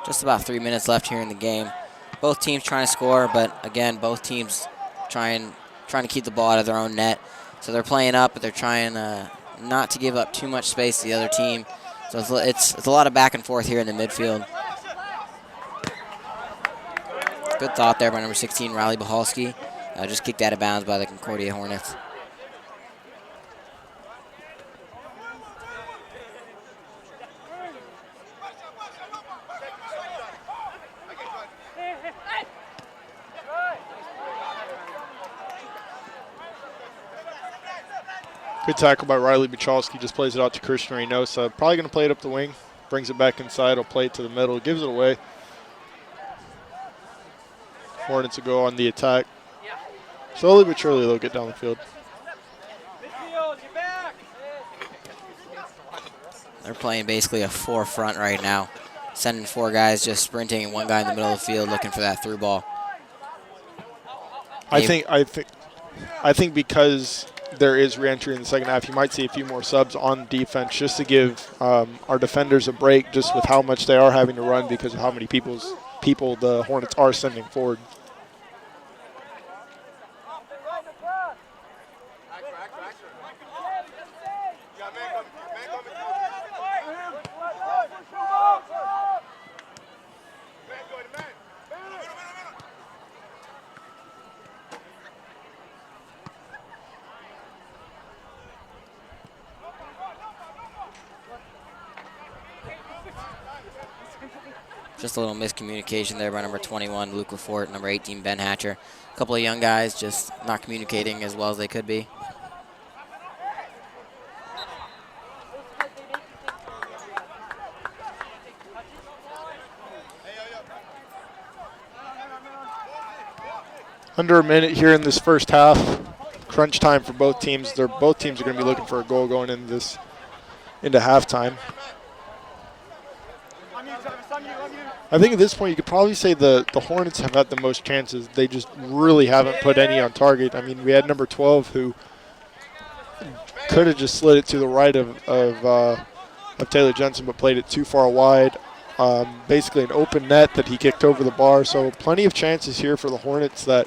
Just about 3 minutes left here in the game. Both teams trying to score, but again, both teams trying to keep the ball out of their own net. So they're playing up, but they're trying not to give up too much space to the other team. So it's a lot of back and forth here in the midfield. Good thought there by number 16, Riley Bahalski. Just kicked out of bounds by the Concordia Hornets. Good tackle by Riley Bachalski, just plays it out to Christian Reynosa. Probably going to play it up the wing, brings it back inside, will play it to the middle, gives it away. Hornets will go on the attack. Slowly but surely they'll get down the field. They're playing basically a 4 front right now, sending 4 guys just sprinting and 1 guy in the middle of the field looking for that through ball. I think because there is re-entry in the second half, you might see a few more subs on defense just to give our defenders a break, just with how much they are having to run because of how many people the Hornets are sending forward. Just a little miscommunication there by number 21, Luke Lafort, number 18, Ben Hatcher. A couple of young guys just not communicating as well as they could be. Under a minute here in this first half. Crunch time for both teams. Both teams are going to be looking for a goal going into halftime. I think at this point you could probably say the Hornets have had the most chances. They just really haven't put any on target. I mean, we had number 12 who could have just slid it to the right of Taylor Jensen, but played it too far wide. Basically an open net that he kicked over the bar. So plenty of chances here for the Hornets that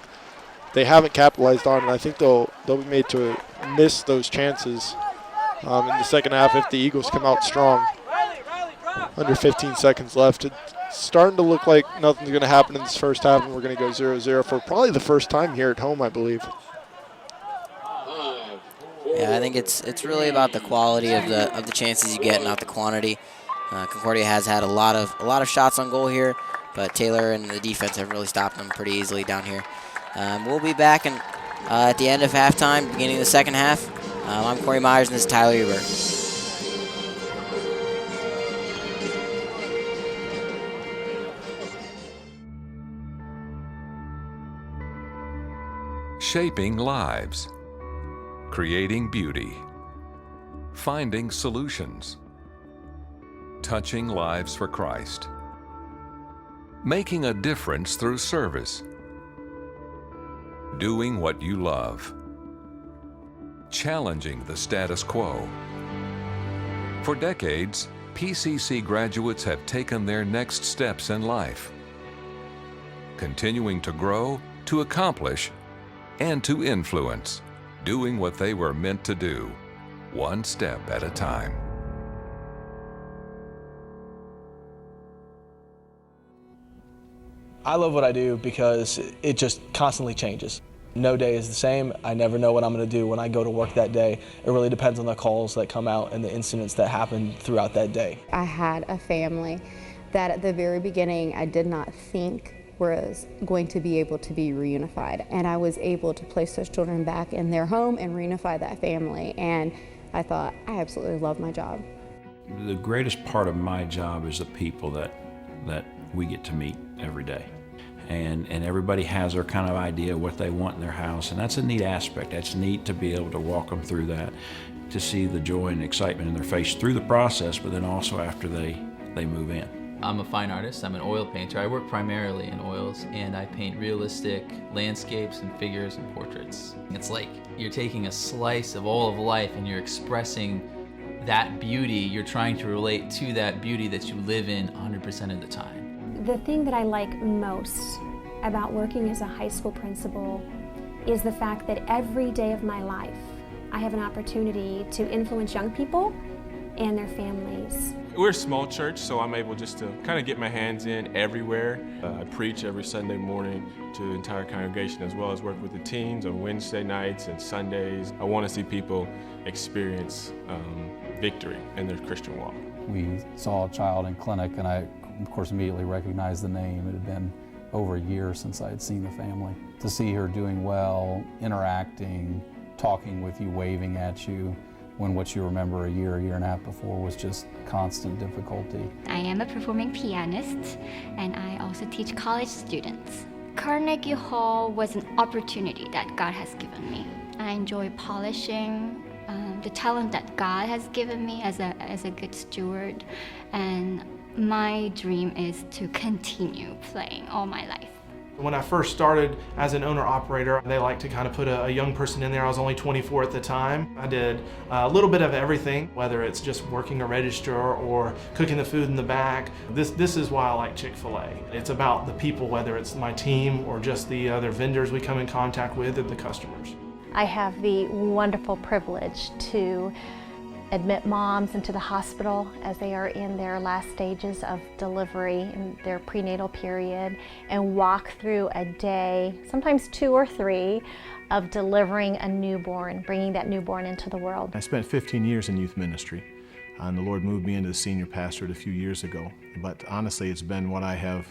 they haven't capitalized on, and I think they'll be made to miss those chances in the second half if the Eagles come out strong. Under 15 seconds left. It's starting to look like nothing's going to happen in this first half, and we're going to go 0-0 for probably the first time here at home, I believe. Yeah, I think it's really about the quality of the chances you get, not the quantity. Concordia has had a lot of shots on goal here, but Taylor and the defense have really stopped them pretty easily down here. We'll be back at the end of halftime, beginning of the second half. I'm Corey Myers, and this is Tyler Huber. Shaping lives, creating beauty, finding solutions, touching lives for Christ, making a difference through service, doing what you love, challenging the status quo. For decades, PCC graduates have taken their next steps in life, continuing to grow, to accomplish, and to influence, doing what they were meant to do, one step at a time. I love what I do because it just constantly changes. No day is the same. I never know what I'm going to do when I go to work that day. It really depends on the calls that come out and the incidents that happen throughout that day. I had a family that at the very beginning I did not think was going to be able to be reunified. And I was able to place those children back in their home and reunify that family. And I thought, I absolutely love my job. The greatest part of my job is the people that we get to meet every day. And everybody has their kind of idea of what they want in their house, and that's a neat aspect. That's neat to be able to walk them through that, to see the joy and excitement in their face through the process, but then also after they move in. I'm a fine artist. I'm an oil painter. I work primarily in oils, and I paint realistic landscapes and figures and portraits. It's like you're taking a slice of all of life and you're expressing that beauty. You're trying to relate to that beauty that you live in 100% of the time. The thing that I like most about working as a high school principal is the fact that every day of my life I have an opportunity to influence young people and their families. We're a small church, so I'm able just to kind of get my hands in everywhere. I preach every Sunday morning to the entire congregation, as well as work with the teens on Wednesday nights and Sundays. I want to see people experience victory in their Christian walk. We saw a child in clinic, and I, of course, immediately recognized the name. It had been over a year since I had seen the family. To see her doing well, interacting, talking with you, waving at you, when what you remember a year and a half before was just constant difficulty. I am a performing pianist, and I also teach college students. Carnegie Hall was an opportunity that God has given me. I enjoy polishing the talent that God has given me as a good steward, and my dream is to continue playing all my life. When I first started as an owner-operator, they like to kind of put a young person in there. I was only 24 at the time. I did a little bit of everything, whether it's just working a register or cooking the food in the back. This is why I like Chick-fil-A. It's about the people, whether it's my team or just the other vendors we come in contact with and the customers. I have the wonderful privilege to admit moms into the hospital as they are in their last stages of delivery in their prenatal period, and walk through a day, sometimes 2 or 3, of delivering a newborn, bringing that newborn into the world. I spent 15 years in youth ministry, and the Lord moved me into the senior pastorate a few years ago. But honestly, it's been what I have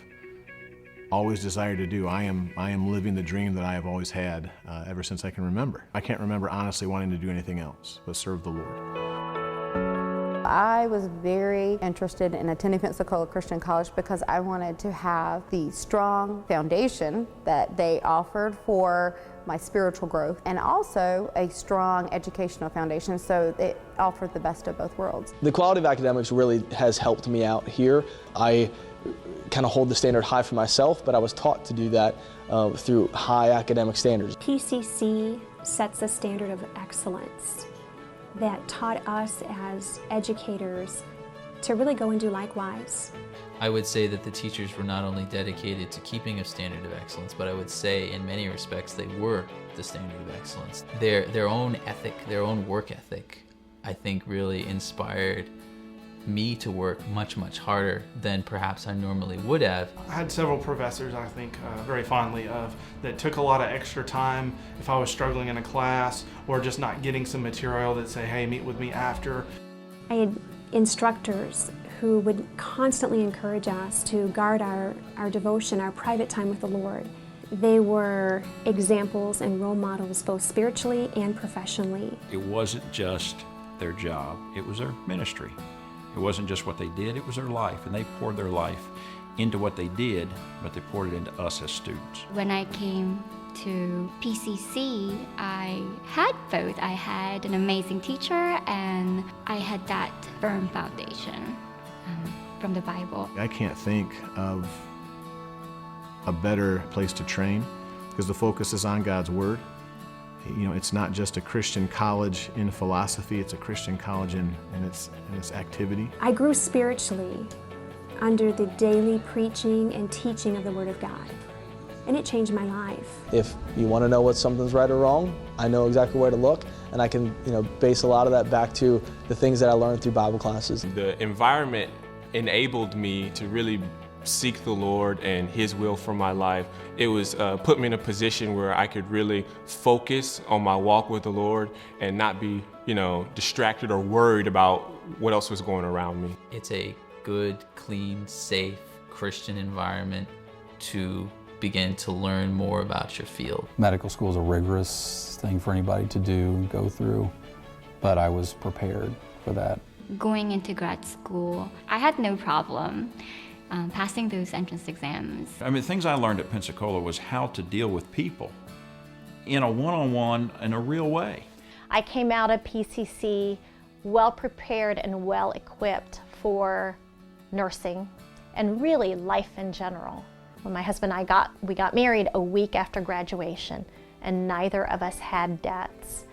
always desired to do. I am living the dream that I have always had ever since I can remember. I can't remember honestly wanting to do anything else but serve the Lord. I was very interested in attending Pensacola Christian College because I wanted to have the strong foundation that they offered for my spiritual growth, and also a strong educational foundation, so it offered the best of both worlds. The quality of academics really has helped me out here. I kind of hold the standard high for myself, but I was taught to do that through high academic standards. PCC sets a standard of excellence that taught us as educators to really go and do likewise. I would say that the teachers were not only dedicated to keeping a standard of excellence, but I would say in many respects they were the standard of excellence. Their own ethic, their own work ethic, I think really inspired me to work much, much harder than perhaps I normally would have. I had several professors I think very fondly of that took a lot of extra time if I was struggling in a class or just not getting some material that say, hey, meet with me after. I had instructors who would constantly encourage us to guard our devotion, our private time with the Lord. They were examples and role models both spiritually and professionally. It wasn't just their job, it was their ministry. It wasn't just what they did, it was their life, and they poured their life into what they did, but they poured it into us as students. When I came to PCC, I had both. I had an amazing teacher and I had that firm foundation from the Bible. I can't think of a better place to train because the focus is on God's Word. You know, it's not just a Christian college in philosophy, it's a Christian college in its activity. I grew spiritually under the daily preaching and teaching of the Word of God, and it changed my life. If you want to know what something's right or wrong, I know exactly where to look, and I can base a lot of that back to the things that I learned through Bible classes. The environment enabled me to really seek the Lord and His will for my life. It was put me in a position where I could really focus on my walk with the Lord and not be, distracted or worried about what else was going around me. It's a good, clean, safe Christian environment to begin to learn more about your field. Medical school is a rigorous thing for anybody to do and go through, but I was prepared for that. Going into grad school, I had no problem passing those entrance exams. I mean, things I learned at Pensacola was how to deal with people in a one-on-one, in a real way. I came out of PCC well prepared and well equipped for nursing and really life in general. When my husband and I we got married a week after graduation, and neither of us had debts.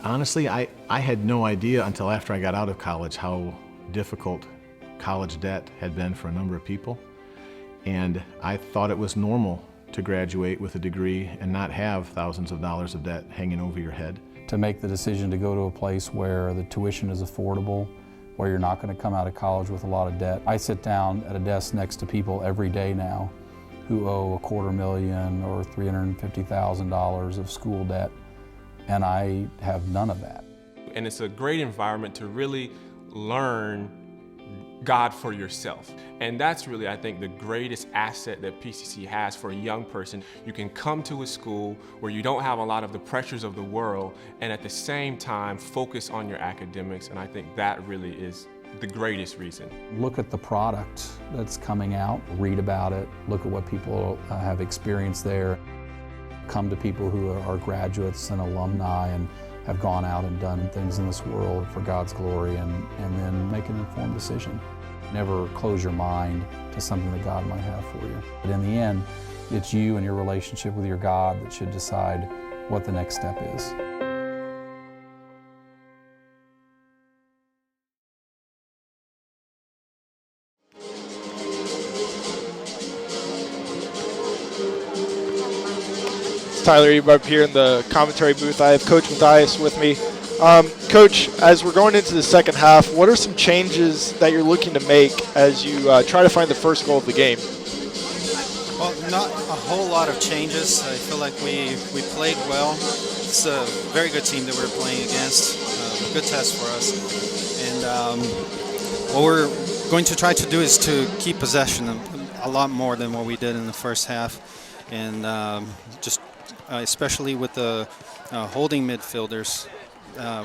Honestly, I had no idea until after I got out of college how difficult college debt had been for a number of people. And I thought it was normal to graduate with a degree and not have thousands of dollars of debt hanging over your head. To make the decision to go to a place where the tuition is affordable, where you're not going to come out of college with a lot of debt. I sit down at a desk next to people every day now who owe $250,000 or $350,000 of school debt, and I have none of that. And it's a great environment to really learn God for yourself. And that's really, I think, the greatest asset that PCC has for a young person. You can come to a school where you don't have a lot of the pressures of the world and at the same time focus on your academics, and I think that really is the greatest reason. Look at the product that's coming out, read about it, look at what people have experienced there. Come to people who are graduates and alumni and have gone out and done things in this world for God's glory, and then make an informed decision. Never close your mind to something that God might have for you. But in the end, it's you and your relationship with your God that should decide what the next step is. Tyler Ebup here in the commentary booth. I have Coach Mathias with me. Coach, as we're going into the second half, what are some changes that you're looking to make as you try to find the first goal of the game? Well, not a whole lot of changes. I feel like we played well. It's a very good team that we're playing against. A good test for us. And what we're going to try to do is to keep possession a lot more than what we did in the first half. And just especially with the holding midfielders,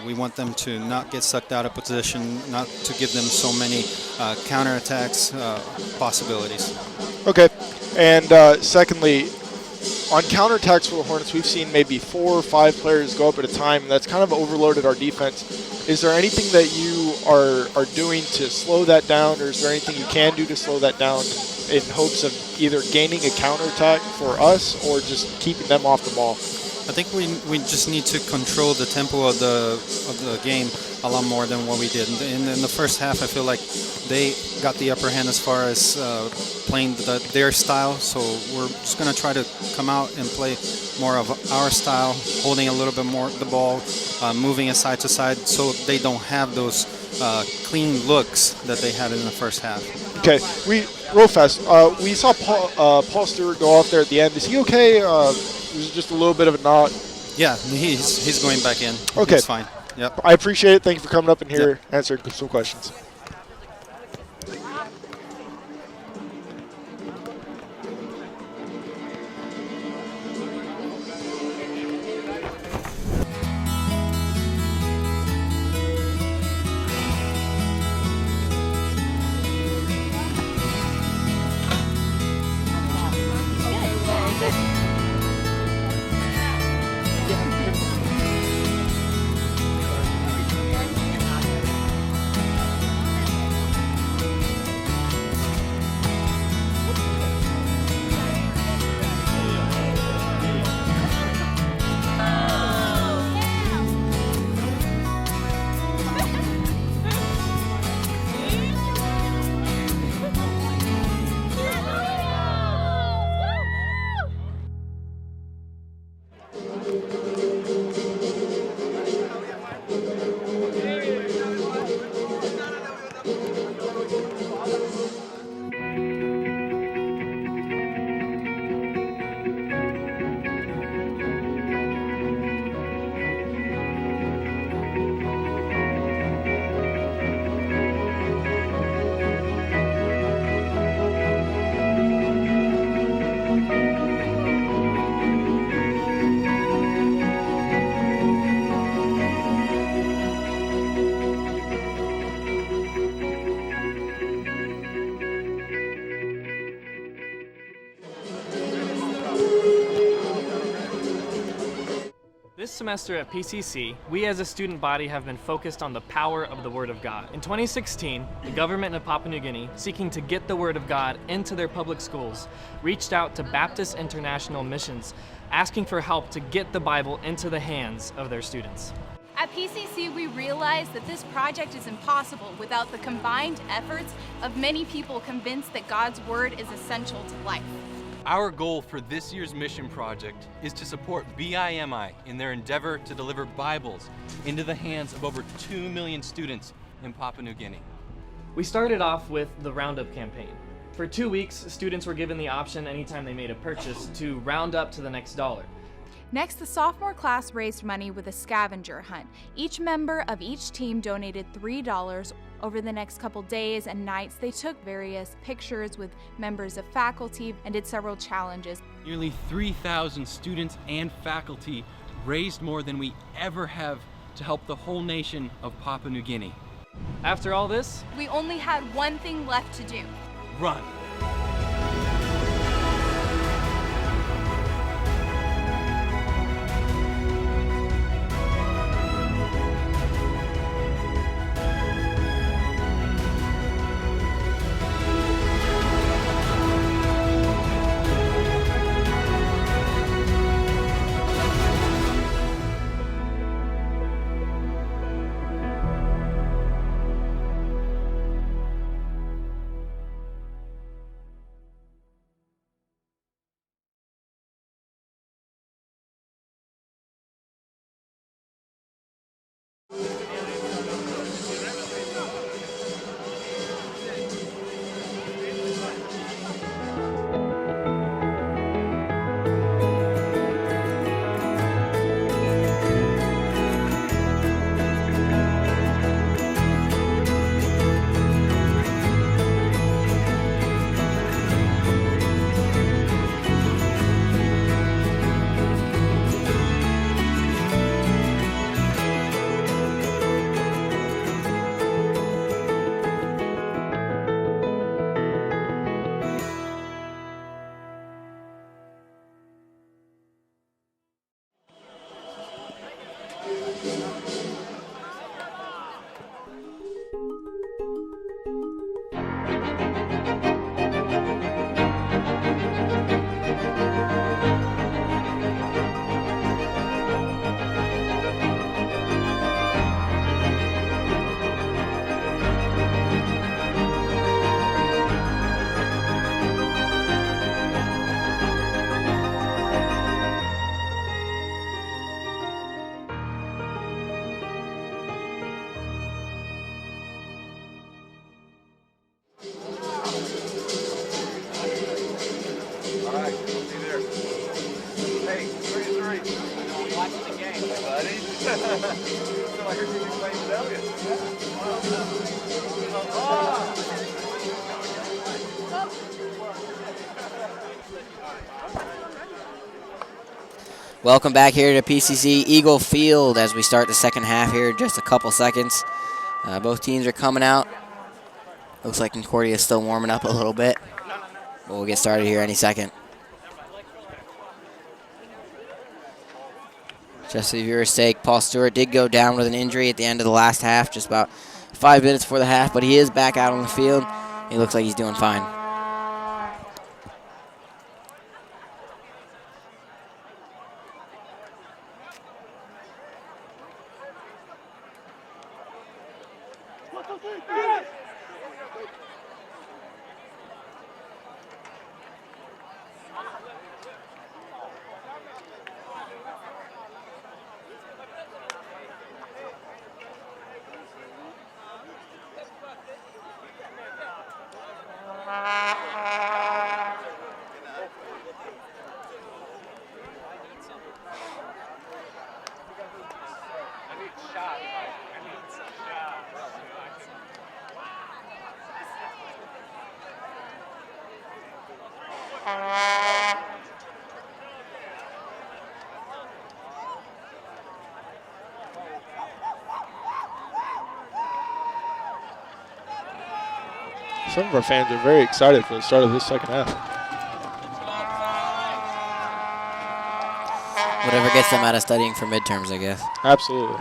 We want them to not get sucked out of position, not to give them so many counterattacks possibilities. Okay. And secondly, on counterattacks for the Hornets, we've seen maybe 4 or 5 players go up at a time, and that's kind of overloaded our defense. Is there anything that you are doing to slow that down, or is there anything you can do to slow that down in hopes of either gaining a counterattack for us or just keeping them off the ball? I think we just need to control the tempo of the game a lot more than what we did. In the first half, I feel like they got the upper hand as far as playing their style. So we're just going to try to come out and play more of our style, holding a little bit more the ball, moving it side to side, so they don't have those clean looks that they had in the first half. Okay, real fast. We saw Paul Stewart go off there at the end. Is he okay? It was just a little bit of a knock. Yeah, he's going back in. Okay. He's fine. Yep. I appreciate it. Thank you for coming up in here, answering some questions. This semester at PCC, we as a student body have been focused on the power of the Word of God. In 2016, the government of Papua New Guinea, seeking to get the Word of God into their public schools, reached out to Baptist International Missions, asking for help to get the Bible into the hands of their students. At PCC, we realized that this project is impossible without the combined efforts of many people convinced that God's Word is essential to life. Our goal for this year's mission project is to support BIMI in their endeavor to deliver Bibles into the hands of over 2 million students in Papua New Guinea. We started off with the Roundup campaign. For 2 weeks, students were given the option anytime they made a purchase to round up to the next dollar. Next, the sophomore class raised money with a scavenger hunt. Each member of each team donated $3. Over the next couple days and nights, they took various pictures with members of faculty and did several challenges. Nearly 3,000 students and faculty raised more than we ever have to help the whole nation of Papua New Guinea. After all this, we only had one thing left to do. Run. Welcome back here to PCC Eagle Field as we start the second half here in just a couple seconds. Both teams are coming out. Looks like Concordia is still warming up a little bit. But we'll get started here any second. Just for your sake, Paul Stewart did go down with an injury at the end of the last half, just about 5 minutes before the half, but he is back out on the field. He looks like he's doing fine. Some of our fans are very excited for the start of this second half. Whatever gets them out of studying for midterms, I guess. Absolutely.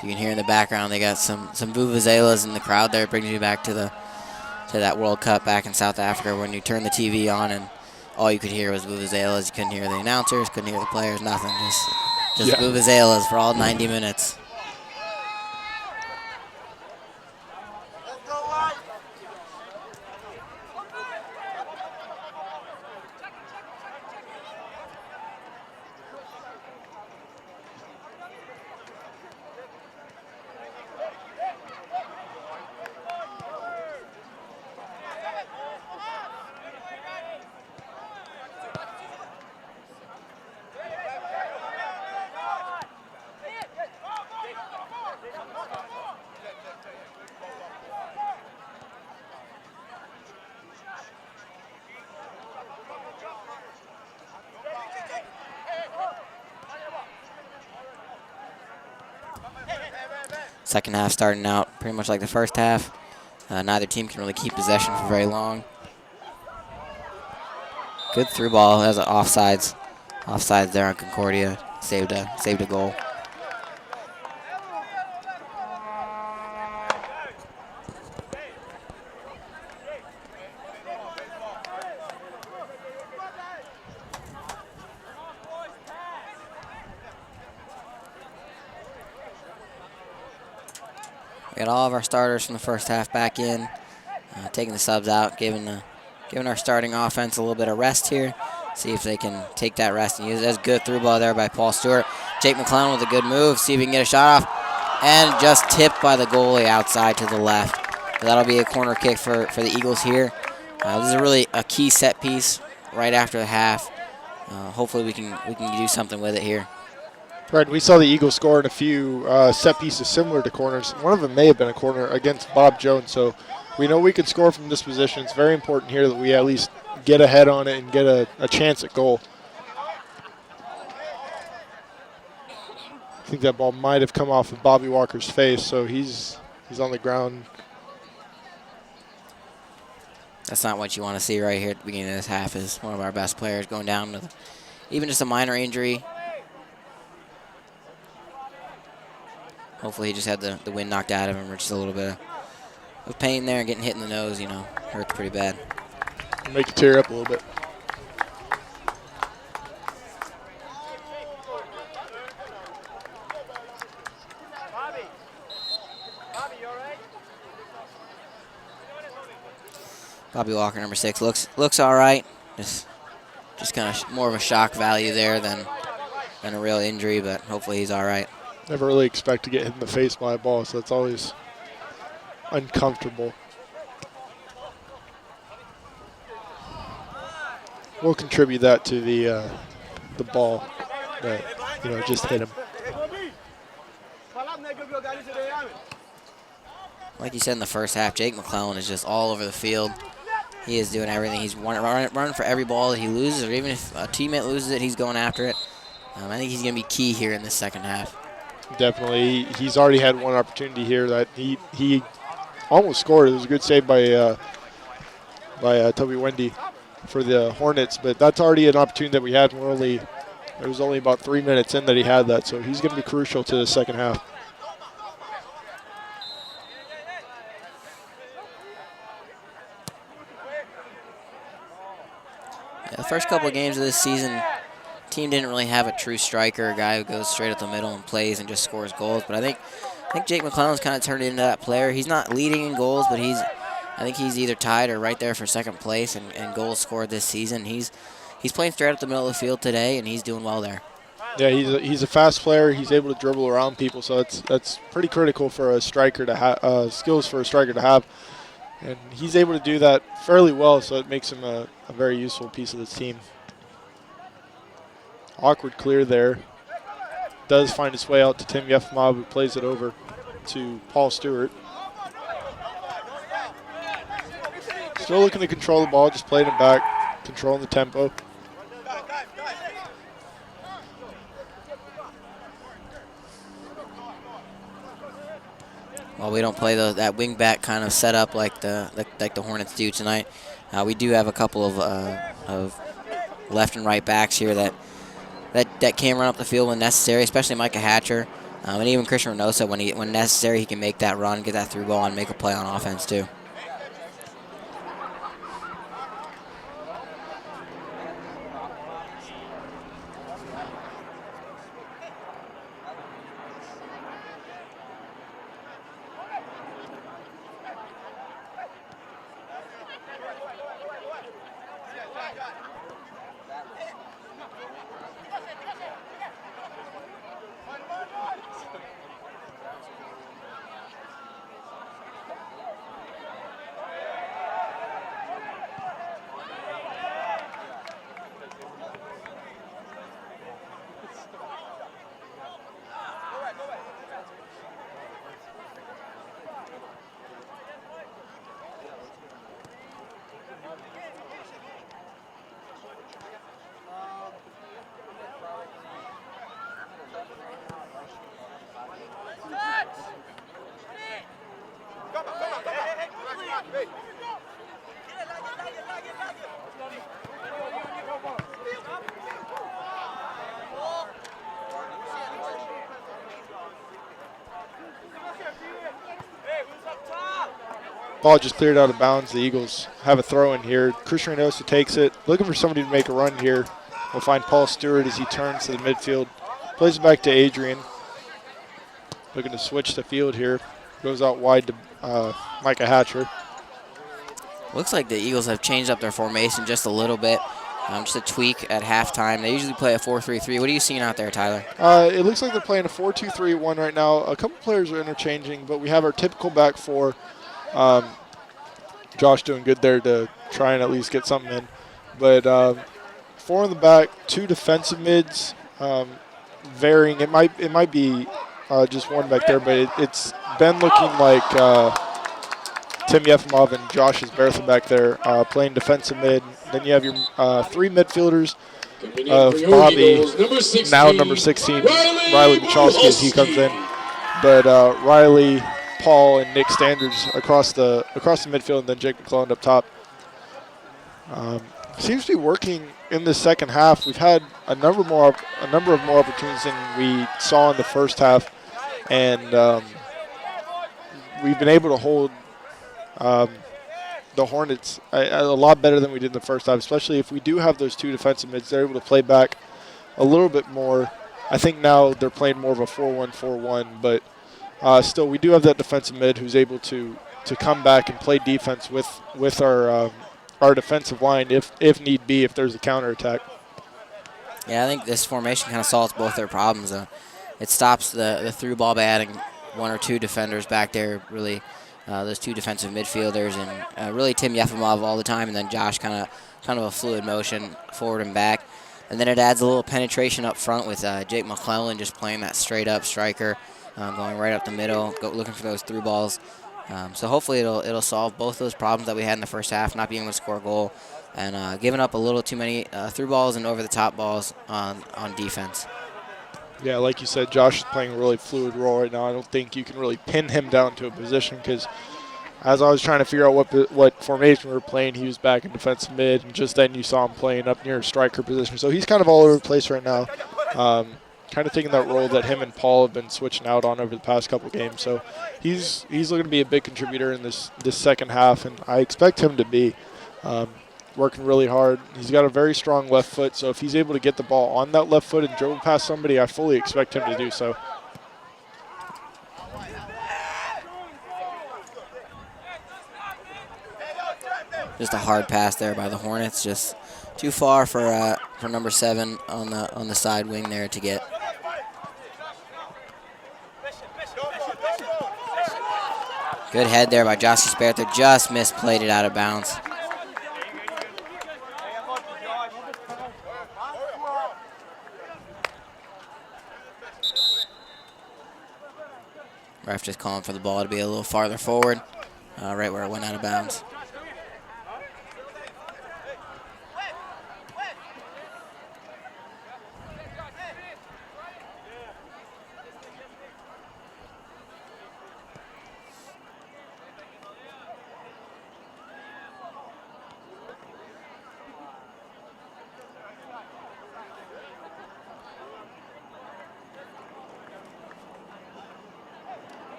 You can hear in the background they got some vuvuzelas in the crowd there. It brings you back to that World Cup back in South Africa when you turn the TV on and all you could hear was vuvuzelas. You couldn't hear the announcers, couldn't hear the players, nothing. Just vuvuzelas for all 90 minutes. Second half starting out pretty much like the first half. Neither team can really keep possession for very long. Good through ball. Has an offsides. Offsides there on Concordia. Saved a goal. We got all of our starters from the first half back in, taking the subs out, giving our starting offense a little bit of rest here. See if they can take that rest and use it. That's good through ball there by Paul Stewart. Jake McClellan with a good move. See if he can get a shot off. And just tipped by the goalie outside to the left. So that'll be a corner kick for the Eagles here. This is really a key set piece right after the half. Hopefully we can do something with it here. Right, we saw the Eagles score in a few set pieces similar to corners. One of them may have been a corner against Bob Jones, so we know we can score from this position. It's very important here that we at least get ahead on it and get a chance at goal. I think that ball might have come off of Bobby Walker's face, so he's on the ground. That's not what you want to see right here at the beginning of this half, is one of our best players going down with even just a minor injury. Hopefully he just had the wind knocked out of him, or just a little bit of pain there, and getting hit in the nose, hurts pretty bad. Make you tear up a little bit. Bobby Walker, number 6, looks all right. Just kind of more of a shock value there than a real injury, but hopefully he's all right. Never really expect to get hit in the face by a ball, so that's always uncomfortable. We'll contribute that to the ball that just hit him. Like you said in the first half, Jake McClellan is just all over the field. He is doing everything. He's running for every ball that he loses, or even if a teammate loses it, he's going after it. I think he's going to be key here in this second half. Definitely. He's already had one opportunity here that he almost scored. It was a good save by Toby Wendy for the Hornets, but that's already an opportunity that we had. It was only about 3 minutes in that he had that, so he's going to be crucial to the second half. Yeah, the first couple of games of this season, team didn't really have a true striker, a guy who goes straight up the middle and plays and just scores goals. But I think Jake McClellan's kind of turned into that player. He's not leading in goals, but I think he's either tied or right there for second place and goals scored this season. He's playing straight up the middle of the field today, and he's doing well there. Yeah, he's a fast player. He's able to dribble around people, so that's pretty critical for a striker to have. Skills for a striker to have, and he's able to do that fairly well. So it makes him a very useful piece of this team. Awkward clear there. Does find its way out to Tim Yefimov, who plays it over to Paul Stewart. Still looking to control the ball, just playing it back, controlling the tempo. Well, we don't play that wing back kind of setup like the Hornets do tonight. We do have a couple of left and right backs here that can run up the field when necessary, especially Micah Hatcher. And even Christian Reynosa, when necessary, he can make that run, get that through ball, and make a play on offense too. Ball just cleared out of bounds. The Eagles have a throw in here. Christian Reynosa takes it. Looking for somebody to make a run here. We'll find Paul Stewart as he turns to the midfield. Plays it back to Adrian. Looking to switch the field here. Goes out wide to Micah Hatcher. Looks like the Eagles have changed up their formation just a little bit. Just a tweak at halftime. They usually play a 4-3-3. What are you seeing out there, Tyler? It looks like they're playing a 4-2-3-1 right now. A couple players are interchanging, but we have our typical back four. Josh doing good there to try and at least get something in. But 4 in the back, 2 defensive mids, varying. It might be just one back there, but it's been looking like Tim Yefimov and Josh Bertha back there playing defensive mid. Then you have your 3 midfielders of Bobby, now number 16, Riley Michalski as he comes in. But Riley, Paul, and Nick Standards across the midfield, and then Jake McClellan up top. Seems to be working in the second half. We've had a number of more opportunities than we saw in the first half. and we've been able to hold the Hornets a lot better than we did in the first half, especially if we do have those two defensive mids. They're able to play back a little bit more. I think now they're playing more of a 4-1-4-1, but still we do have that defensive mid who's able to come back and play defense with our defensive line if need be, if there's a counterattack. Yeah, I think this formation kind of solves both their problems. It stops the through ball by adding one or two defenders back there, really, those two defensive midfielders, and really Tim Yefimov all the time, and then Josh kind of a fluid motion forward and back. And then it adds a little penetration up front with Jake McClellan just playing that straight-up striker, going right up the middle, looking for those through balls. So hopefully it'll solve both those problems that we had in the first half, not being able to score a goal and giving up a little too many through balls and over-the-top balls on defense. Yeah, like you said, Josh is playing a really fluid role right now. I don't think you can really pin him down to a position because as I was trying to figure out what formation we were playing, he was back in defensive mid, and just then you saw him playing up near a striker position. So he's kind of all over the place right now, kind of taking that role that him and Paul have been switching out on over the past couple games. So he's looking to be a big contributor in this second half, and I expect him to be. Working really hard. He's got a very strong left foot, so if he's able to get the ball on that left foot and dribble past somebody, I fully expect him to do so. Just a hard pass there by the Hornets, just too far for number 7 on the side wing there to get. Good head there by Josky Sperther, just misplayed it out of bounds. Ref just calling for the ball to be a little farther forward, right where it went out of bounds.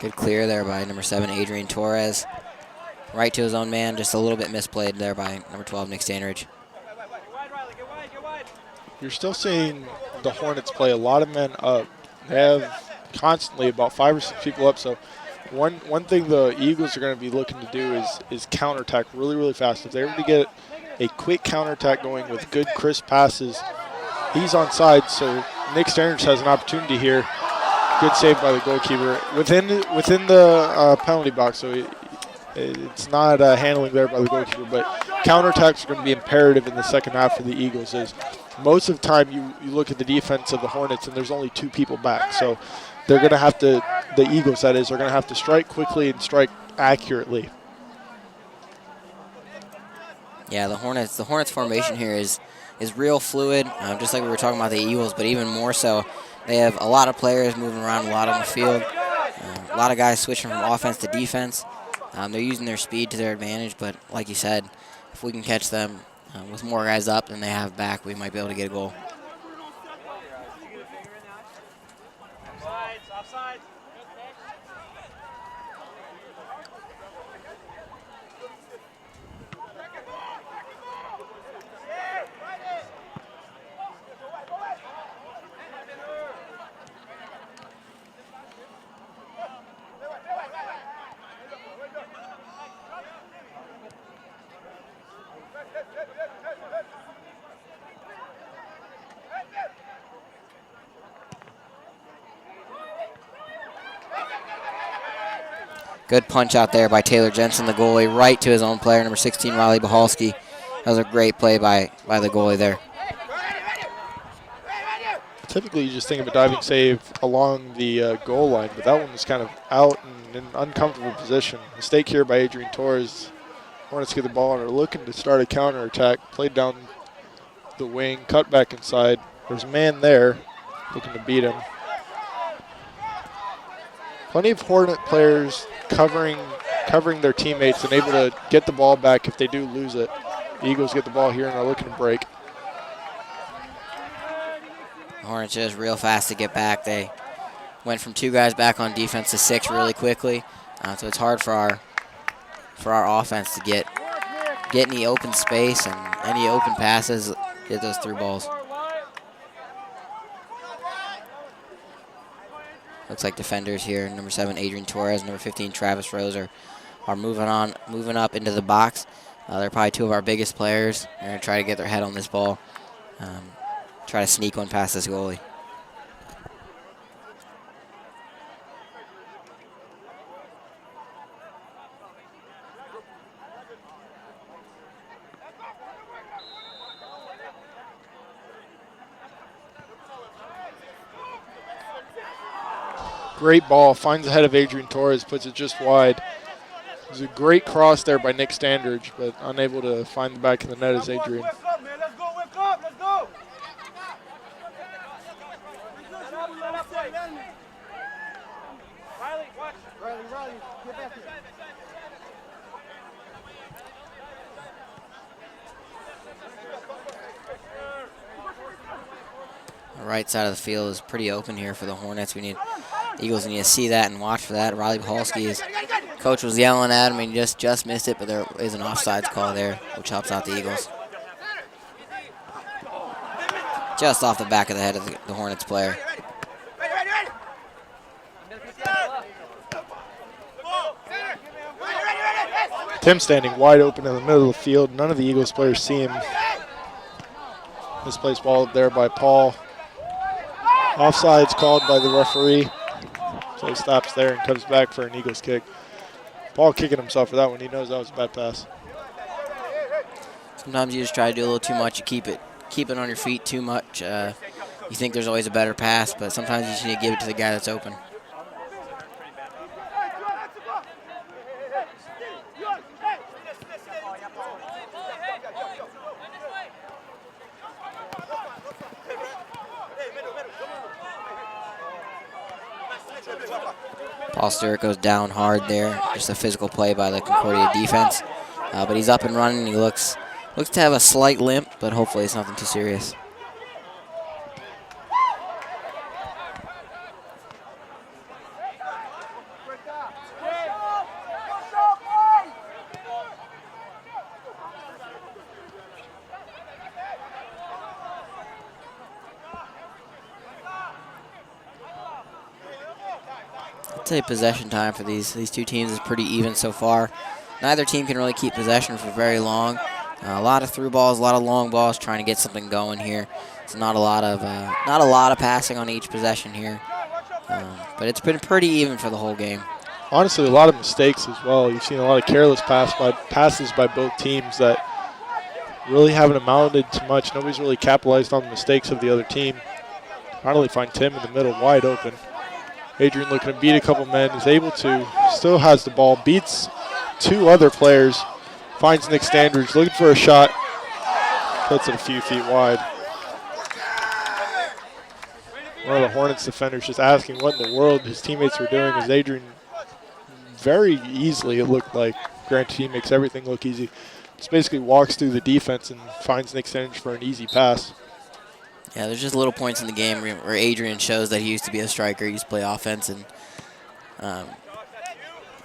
Good clear there by number 7, Adrian Torres. Right to his own man, just a little bit misplayed there by number 12, Nick Standridge. You're still seeing the Hornets play a lot of men up. They have constantly about 5 or 6 people up. So one thing the Eagles are going to be looking to do is counterattack really, really fast. If they're able to get a quick counterattack going with good, crisp passes, he's onside. So Nick Standridge has an opportunity here. Good save by the goalkeeper within the penalty box. So it's not handling there by the goalkeeper, but counterattacks are going to be imperative in the second half for the Eagles. Is most of the time you look at the defense of the Hornets and there's only 2 people back. So they're going to have to, the Eagles that is, are going to have to strike quickly and strike accurately. Yeah, the Hornets formation here is real fluid, just like we were talking about the Eagles, but even more so. They have a lot of players moving around a lot on the field, a lot of guys switching from offense to defense. They're using their speed to their advantage, but like you said, if we can catch them with more guys up than they have back, we might be able to get a goal. Good punch out there by Taylor Jensen, the goalie, right to his own player, number 16, Riley Bahalski. That was a great play by the goalie there. Typically, you just think of a diving save along the goal line, but that one was kind of out and in an uncomfortable position. Mistake here by Adrian Torres. Hornets get the ball and are looking to start a counterattack. Played down the wing, cut back inside. There's a man there looking to beat him. Plenty of Hornet players covering their teammates and able to get the ball back if they do lose it. The Eagles get the ball here and are looking to break. Hornets just real fast to get back. They went from 2 guys back on defense to 6 really quickly, so it's hard for our offense to get any open space and any open passes, get those through balls. Looks like defenders here, number 7 Adrian Torres, number 15 Travis Rose are moving up into the box. They're probably 2 of our biggest players. They're going to try to get their head on this ball, try to sneak one past this goalie. Great ball, finds the head of Adrian Torres, puts it just wide. It was a great cross there by Nick Standridge, but unable to find the back of the net as Adrian. The right side of the field is pretty open here for the Hornets. Eagles need to see that and watch for that. Riley Pahalski, coach was yelling at him and he just missed it, but there is an offsides call there, which helps out the Eagles. Just off the back of the head of the Hornets player. Tim standing wide open in the middle of the field. None of the Eagles players see him. Misplaced ball up there by Paul. Offsides called by the referee. So he stops there and comes back for an Eagles kick. Paul kicking himself for that one. He knows that was a bad pass. Sometimes you just try to do a little too much. You keep it on your feet too much. You think there's always a better pass, but sometimes you just need to give it to the guy that's open. Paul Stewart goes down hard there. Just a physical play by the Concordia defense. But he's up and running. He looks to have a slight limp, but hopefully it's nothing too serious. I'd say possession time for these 2 teams is pretty even so far. Neither team can really keep possession for very long. A lot of through balls, a lot of long balls, trying to get something going here. It's not a lot of passing on each possession here, but it's been pretty even for the whole game. Honestly, a lot of mistakes as well. You've seen a lot of careless passes by both teams that really haven't amounted to much. Nobody's really capitalized on the mistakes of the other team. Finally find Tim in the middle, wide open. Adrian looking to beat a couple men, is able to, still has the ball, beats 2 other players, finds Nick Standridge, looking for a shot, puts it a few feet wide. One of the Hornets defenders just asking what in the world his teammates were doing, as Adrian very easily, it looked like, granted he makes everything look easy, just basically walks through the defense and finds Nick Standridge for an easy pass. Yeah, there's just little points in the game where Adrian shows that he used to be a striker, he used to play offense, and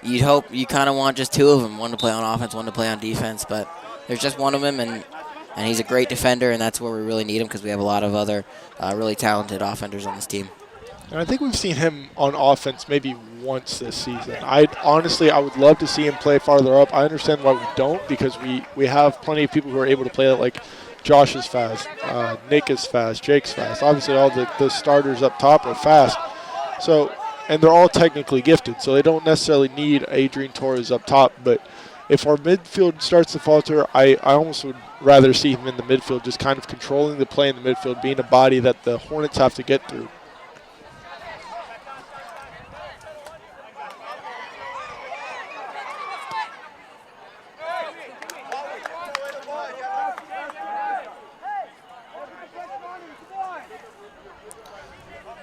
you'd hope, you kind of want just 2 of them, one to play on offense, one to play on defense, but there's just one of them, and he's a great defender, and that's where we really need him because we have a lot of other really talented offenders on this team. And I think we've seen him on offense maybe once this season. Honestly, I would love to see him play farther up. I understand why we don't, because we have plenty of people who are able to play it, like Josh is fast, Nick is fast, Jake's fast. Obviously, all the starters up top are fast. So, and they're all technically gifted, so they don't necessarily need Adrian Torres up top. But if our midfield starts to falter, I almost would rather see him in the midfield, just kind of controlling the play in the midfield, being a body that the Hornets have to get through.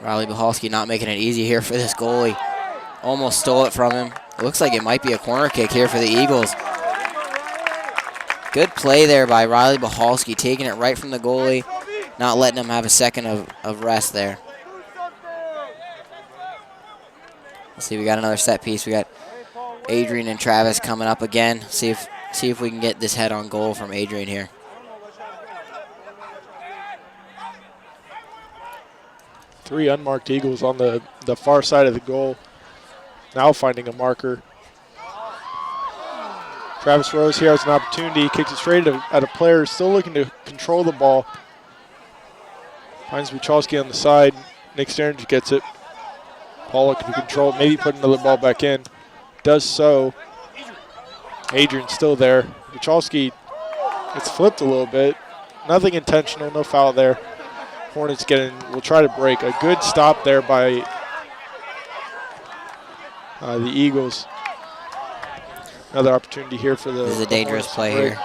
Riley Pahalski not making it easy here for this goalie. almost stole it from him. It looks like it might be a corner kick here for the Eagles. Good play there by Riley Bahalski, taking it right from the goalie, not letting him have a second of rest there. Let's see, we got another set piece. We got Adrian and Travis coming up again. See if we can get this head on goal from Adrian here. Three unmarked Eagles on the far side of the goal. Now finding a marker. Travis Rose here has an opportunity. Kicks it straight at a player still looking to control the ball. Finds Buchalski on the side. Nick Sterns gets it. Paul can control it, maybe put another ball back in. Does so. Adrian's still there. Buchalski, it's flipped a little bit. Nothing intentional, no foul there. Hornets will try to break. A good stop there by the Eagles. Another opportunity here for the. This is a dangerous play here.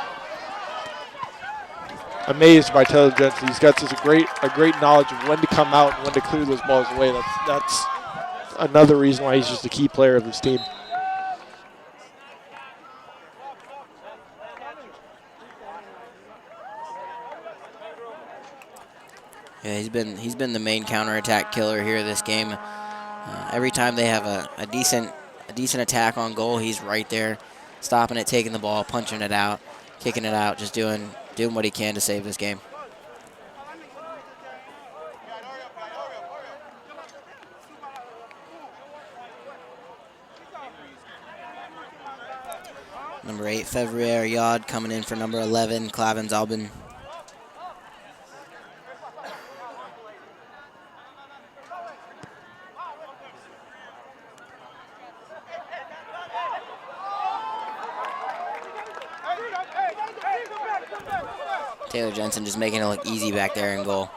Amazed by Taylor Jensen. He's got such a great knowledge of when to come out and when to clear those balls away. That's another reason why he's just a key player of this team. Yeah, he's been the main counterattack killer here this game. Every time they have a decent attack on goal, he's right there, stopping it, taking the ball, punching it out, kicking it out, just doing what he can to save this game. Number 8, Fevrier Yod coming in for number 11, Clavins Albin. Taylor Jensen just making it look easy back there in goal.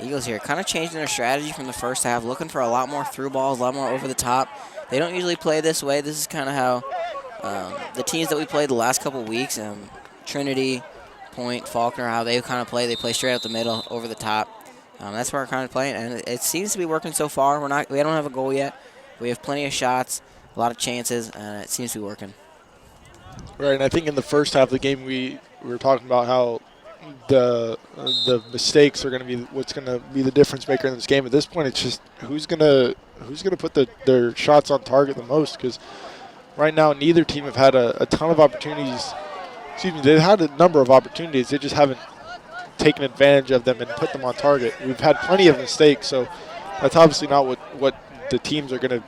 Eagles here kind of changing their strategy from the first half, looking for a lot more through balls, a lot more over the top. They don't usually play this way. This is kind of how the teams that we played the last couple weeks, Trinity, Point, Faulkner, how they kind of play. They play straight out the middle, over the top. That's where we're kind of playing, and it seems to be working so far. We don't have a goal yet. We have plenty of shots, a lot of chances, and it seems to be working. Right, and I think in the first half of the game we were talking about how the mistakes are going to be what's going to be the difference maker in this game. At this point, it's just who's going to put their shots on target the most. Because right now, neither team have had a ton of opportunities. Excuse me, they've had a number of opportunities. They just haven't taken advantage of them and put them on target. We've had plenty of mistakes, so that's obviously not what the teams are going to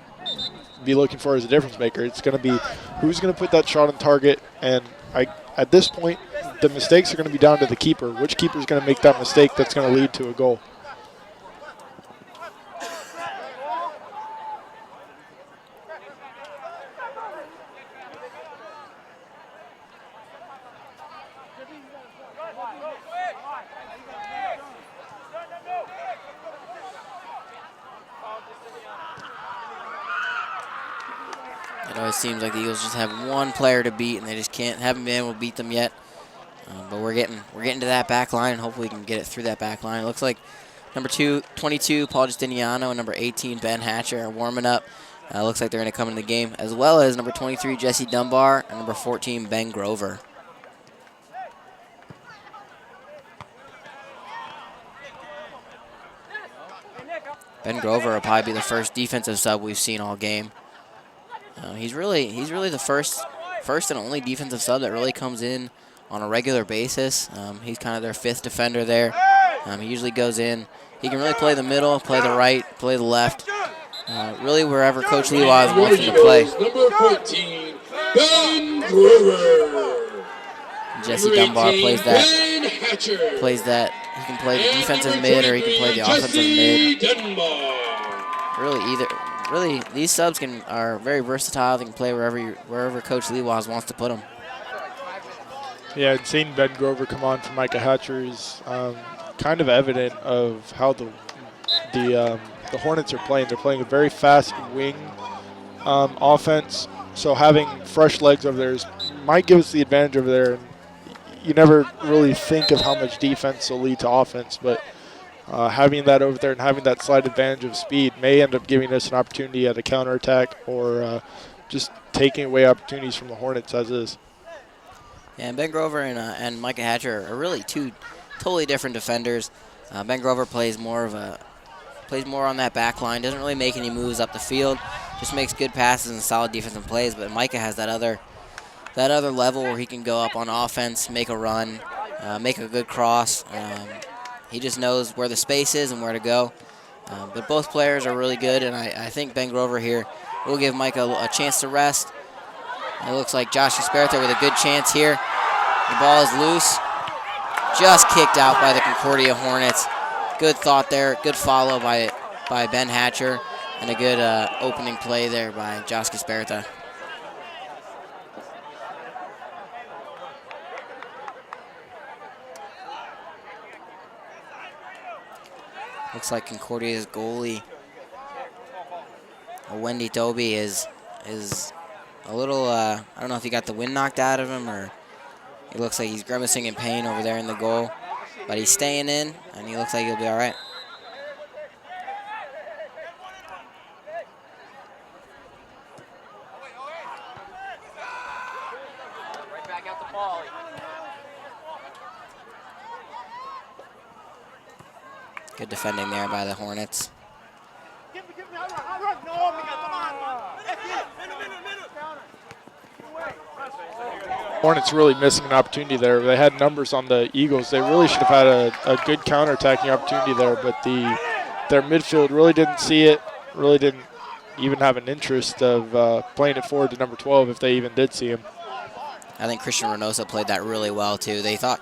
be looking for as a difference maker. It's going to be who's going to put that shot on target, and at this point, the mistakes are going to be down to the keeper. Which keeper is going to make that mistake that's going to lead to a goal? It always seems like the Eagles just have one player to beat, and they just haven't been able to beat them yet. But we're getting to that back line, and hopefully we can get it through that back line. It looks like number 22, Paul Justiniano, and number 18, Ben Hatcher, are warming up. Looks like they're going to come into the game, as well as number 23, Jesse Dunbar, and number 14, Ben Grover. Ben Grover will probably be the first defensive sub we've seen all game. He's really the first and only defensive sub that really comes in on a regular basis. He's kind of their fifth defender there. He usually goes in. He can really play the middle, play the right, play the left. Really wherever Coach Lewas wants him to play. Number 14, Ben Grover. Jesse Dunbar plays that. He can play the defensive mid, or he can play the offensive mid. Really, these subs are very versatile. They can play wherever Coach Lewas wants to put them. Yeah, and seeing Ben Grover come on for Micah Hatcher is kind of evident of how the Hornets are playing. They're playing a very fast wing offense, so having fresh legs over there might give us the advantage over there. And you never really think of how much defense will lead to offense, but having that over there and having that slight advantage of speed may end up giving us an opportunity at a counterattack or just taking away opportunities from the Hornets as is. Yeah, and Ben Grover and Micah Hatcher are really two totally different defenders. Ben Grover plays more on that back line, doesn't really make any moves up the field, just makes good passes and solid defensive plays. But Micah has that other level where he can go up on offense, make a run, make a good cross. He just knows where the space is and where to go. But both players are really good, and I think Ben Grover here will give Micah a chance to rest. It looks like Josh Esperta with a good chance here. The ball is loose. Just kicked out by the Concordia Hornets. Good thought there. Good follow by Ben Hatcher. And a good opening play there by Josh Esperta. Looks like Concordia's goalie, Wendy Toby, is a little, I don't know if he got the wind knocked out of him or he looks like he's grimacing in pain over there in the goal. But he's staying in, and he looks like he'll be all right. Right back out the ball. Good defending there by the Hornets. Hornets really missing an opportunity there. They had numbers on the Eagles. They really should have had a good counterattacking opportunity there, but their midfield really didn't see it, really didn't even have an interest of playing it forward to number 12 if they even did see him. I think Christian Reynosa played that really well, too. They thought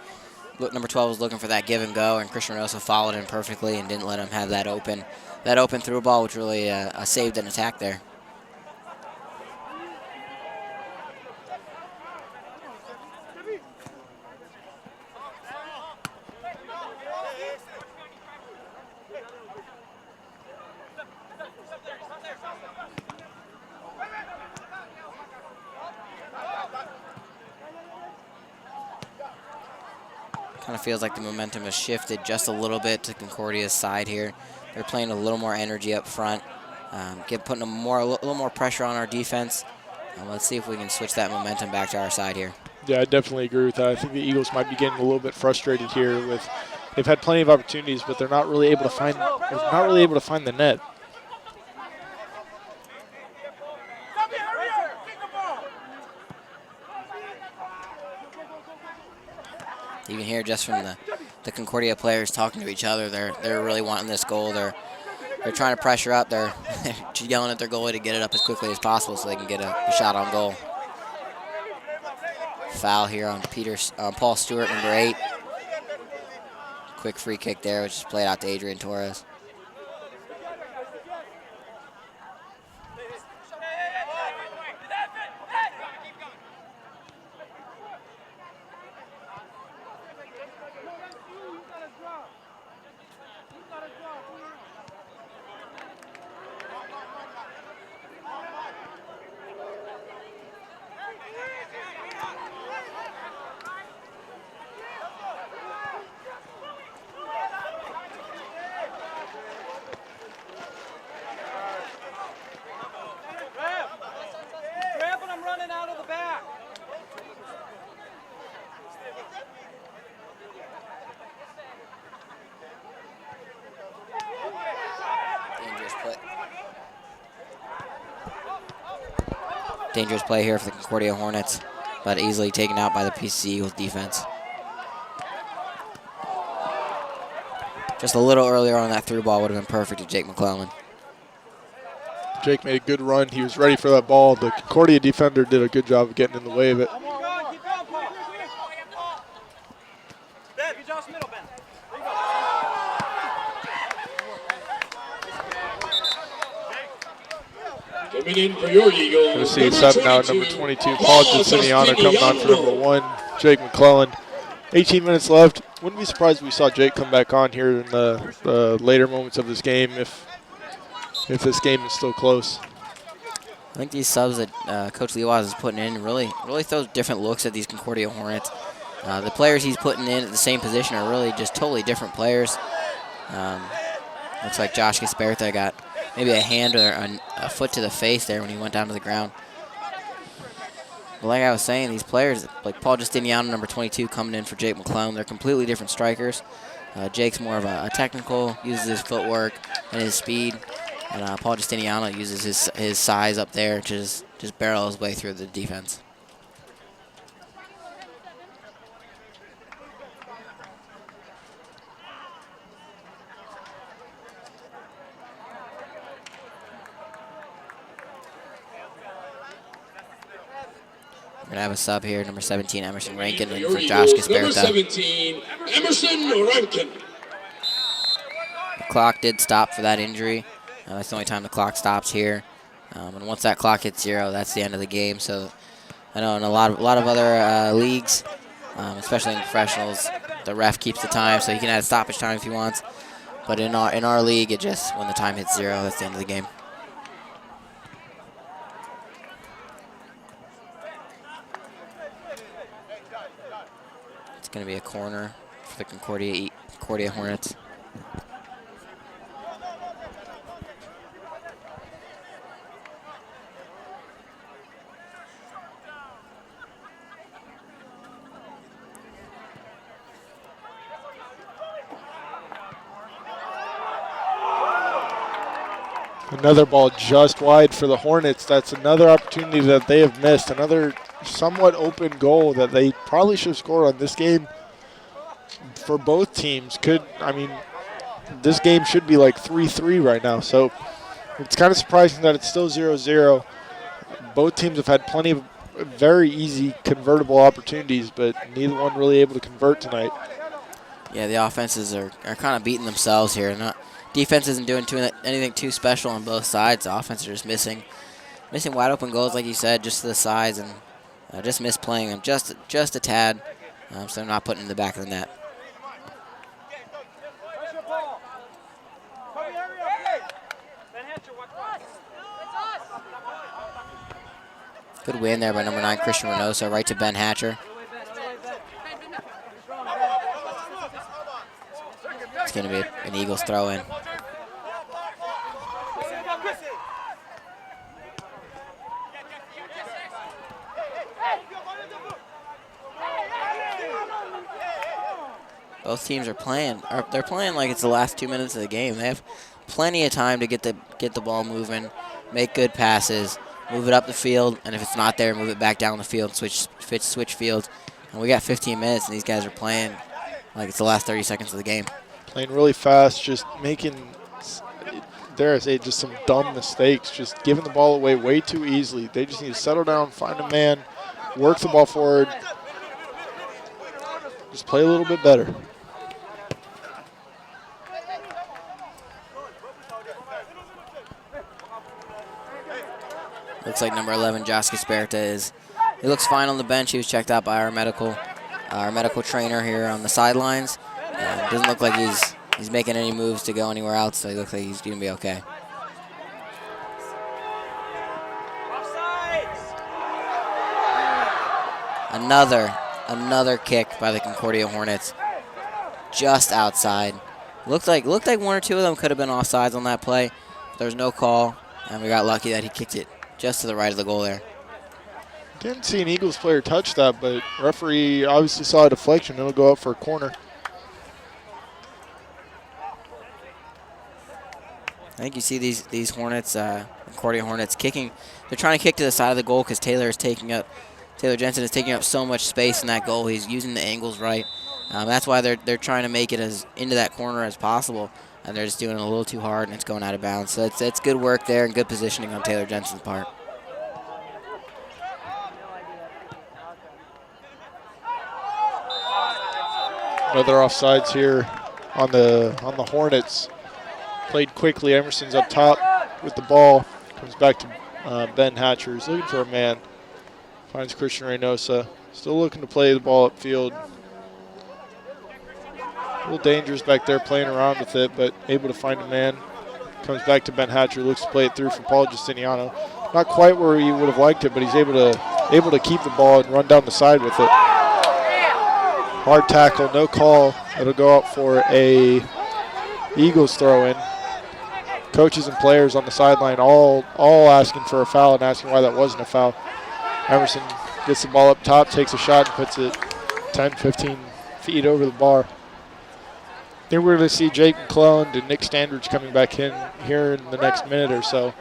number 12 was looking for that give and go, and Christian Reynosa followed him perfectly and didn't let him have that open through ball, which really saved an attack there. Kind of feels like the momentum has shifted just a little bit to Concordia's side here. They're playing a little more energy up front, putting a little more pressure on our defense. Let's see if we can switch that momentum back to our side here. Yeah, I definitely agree with that. I think the Eagles might be getting a little bit frustrated here. They've had plenty of opportunities, but they're not really able to find the net. You can hear just from the Concordia players talking to each other. They're really wanting this goal. They're trying to pressure up. They're just yelling at their goalie to get it up as quickly as possible so they can get a shot on goal. Foul here on Paul Stewart, number 8. Quick free kick there, which is played out to Adrian Torres. Dangerous play here for the Concordia Hornets, but easily taken out by the PCC Eagles defense. Just a little earlier on that through ball would have been perfect to Jake McClellan. Jake made a good run. He was ready for that ball. The Concordia defender did a good job of getting in the way of it. Coming in for your Eagles. Going to see it sub now at number 22. Paul Justiniano coming on for number 1, Jake McClellan. 18 minutes left. Wouldn't be surprised if we saw Jake come back on here in the later moments of this game if this game is still close. I think these subs that Coach Lewas is putting in really throws different looks at these Concordia Hornets. The players he's putting in at the same position are really just totally different players. Looks like Josh Gasperta got maybe a hand or a foot to the face there when he went down to the ground. But like I was saying, these players, like Paul Justiniano, number 22, coming in for Jake McClellan, they're completely different strikers. Jake's more of a technical, uses his footwork and his speed. And Paul Justiniano uses his size up there to just barrel his way through the defense. We're going to have a sub here, number 17, Emerson Rankin, in for Josh Gasperta. Number 17, Emerson Rankin. The clock did stop for that injury. That's the only time the clock stops here. And once that clock hits 0, that's the end of the game. So I know in a lot of other leagues, especially in professionals, the ref keeps the time, so he can add stoppage time if he wants. But in our league, it just, when the time hits 0, that's the end of the game. It's going to be a corner for the Concordia Hornets. Another ball just wide for the Hornets. That's another opportunity that they have missed. Another somewhat open goal that they probably should have scored on this game for both teams. This game should be like 3-3 right now. So it's kind of surprising that it's still 0-0. Both teams have had plenty of very easy convertible opportunities, but neither one really able to convert tonight. Yeah, the offenses are kind of beating themselves here. Defense isn't doing anything too special on both sides. The offense are just missing wide open goals, like you said, just to the size, and just misplaying them just a tad. So they're not putting it in the back of the net. Good win there by number 9, Christian Reynoso, right to Ben Hatcher. It's going to be an Eagles throw-in. Both teams are playing. They're playing like it's the last 2 minutes of the game. They have plenty of time to get the ball moving, make good passes, move it up the field, and if it's not there, move it back down the field, switch fields. And we got 15 minutes, and these guys are playing like it's the last 30 seconds of the game. Playing really fast, just making, dare I say, just some dumb mistakes, just giving the ball away way too easily. They just need to settle down, find a man, work the ball forward, just play a little bit better. Looks like number 11, Josh Gasperta he looks fine on the bench. He was checked out by our medical trainer here on the sidelines. Doesn't look like he's making any moves to go anywhere else, so he looks like he's going to be okay. Another kick by the Concordia Hornets, just outside. Looked like one or two of them could have been offsides on that play. There's no call, and we got lucky that he kicked it just to the right of the goal there. Didn't see an Eagles player touch that, but referee obviously saw a deflection. It'll go up for a corner. I think you see these Hornets, Concordia Hornets, kicking. They're trying to kick to the side of the goal because Taylor Jensen is taking up so much space in that goal. He's using the angles right. That's why they're trying to make it as into that corner as possible, and they're just doing it a little too hard, and it's going out of bounds. So it's good work there and good positioning on Taylor Jensen's part. Another offsides here on the Hornets. Played quickly. Emerson's up top with the ball. Comes back to Ben Hatcher. He's looking for a man. Finds Christian Reynoso. Still looking to play the ball upfield. A little dangerous back there playing around with it, but able to find a man. Comes back to Ben Hatcher. Looks to play it through for Paul Justiniano. Not quite where he would have liked it, but he's able to keep the ball and run down the side with it. Hard tackle, no call. It'll go out for a Eagles throw in. Coaches and players on the sideline all asking for a foul and asking why that wasn't a foul. Emerson gets the ball up top, takes a shot, and puts it 10, 15 feet over the bar. I think we're going to see Jake McClellan and Nick Standridge coming back in here in the next minute or so.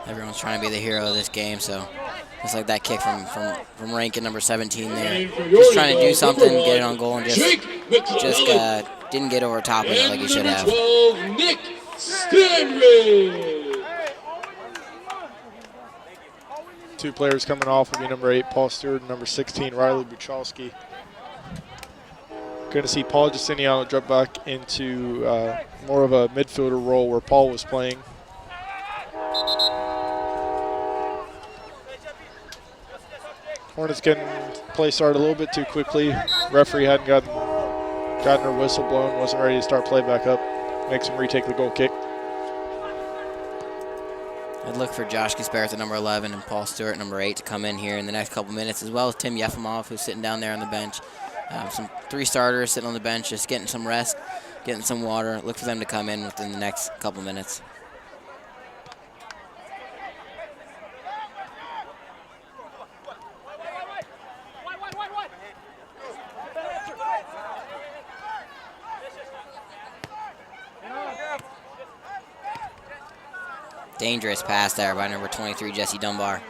Everyone's trying to be the hero of this game, so it's like that kick from Rankin, number 17 there. Just trying to do something, get it on goal, and just didn't get over top of it like he should have. 12, Nick Stanridge. 2 players coming off will be number 8, Paul Stewart, and number 16, Riley Buchalski. Going to see Paul Justiniano drop back into more of a midfielder role where Paul was playing. Hornets getting play started a little bit too quickly. Referee hadn't gotten her whistle blown, wasn't ready to start play back up. Makes him retake the goal kick. I'd look for Josh Gisbert at number 11 and Paul Stewart, number 8, to come in here in the next couple minutes, as well as Tim Yefimov, who's sitting down there on the bench. Some 3 starters sitting on the bench, just getting some rest, getting some water. Look for them to come in within the next couple minutes. Dangerous pass there by number 23, Jesse Dunbar.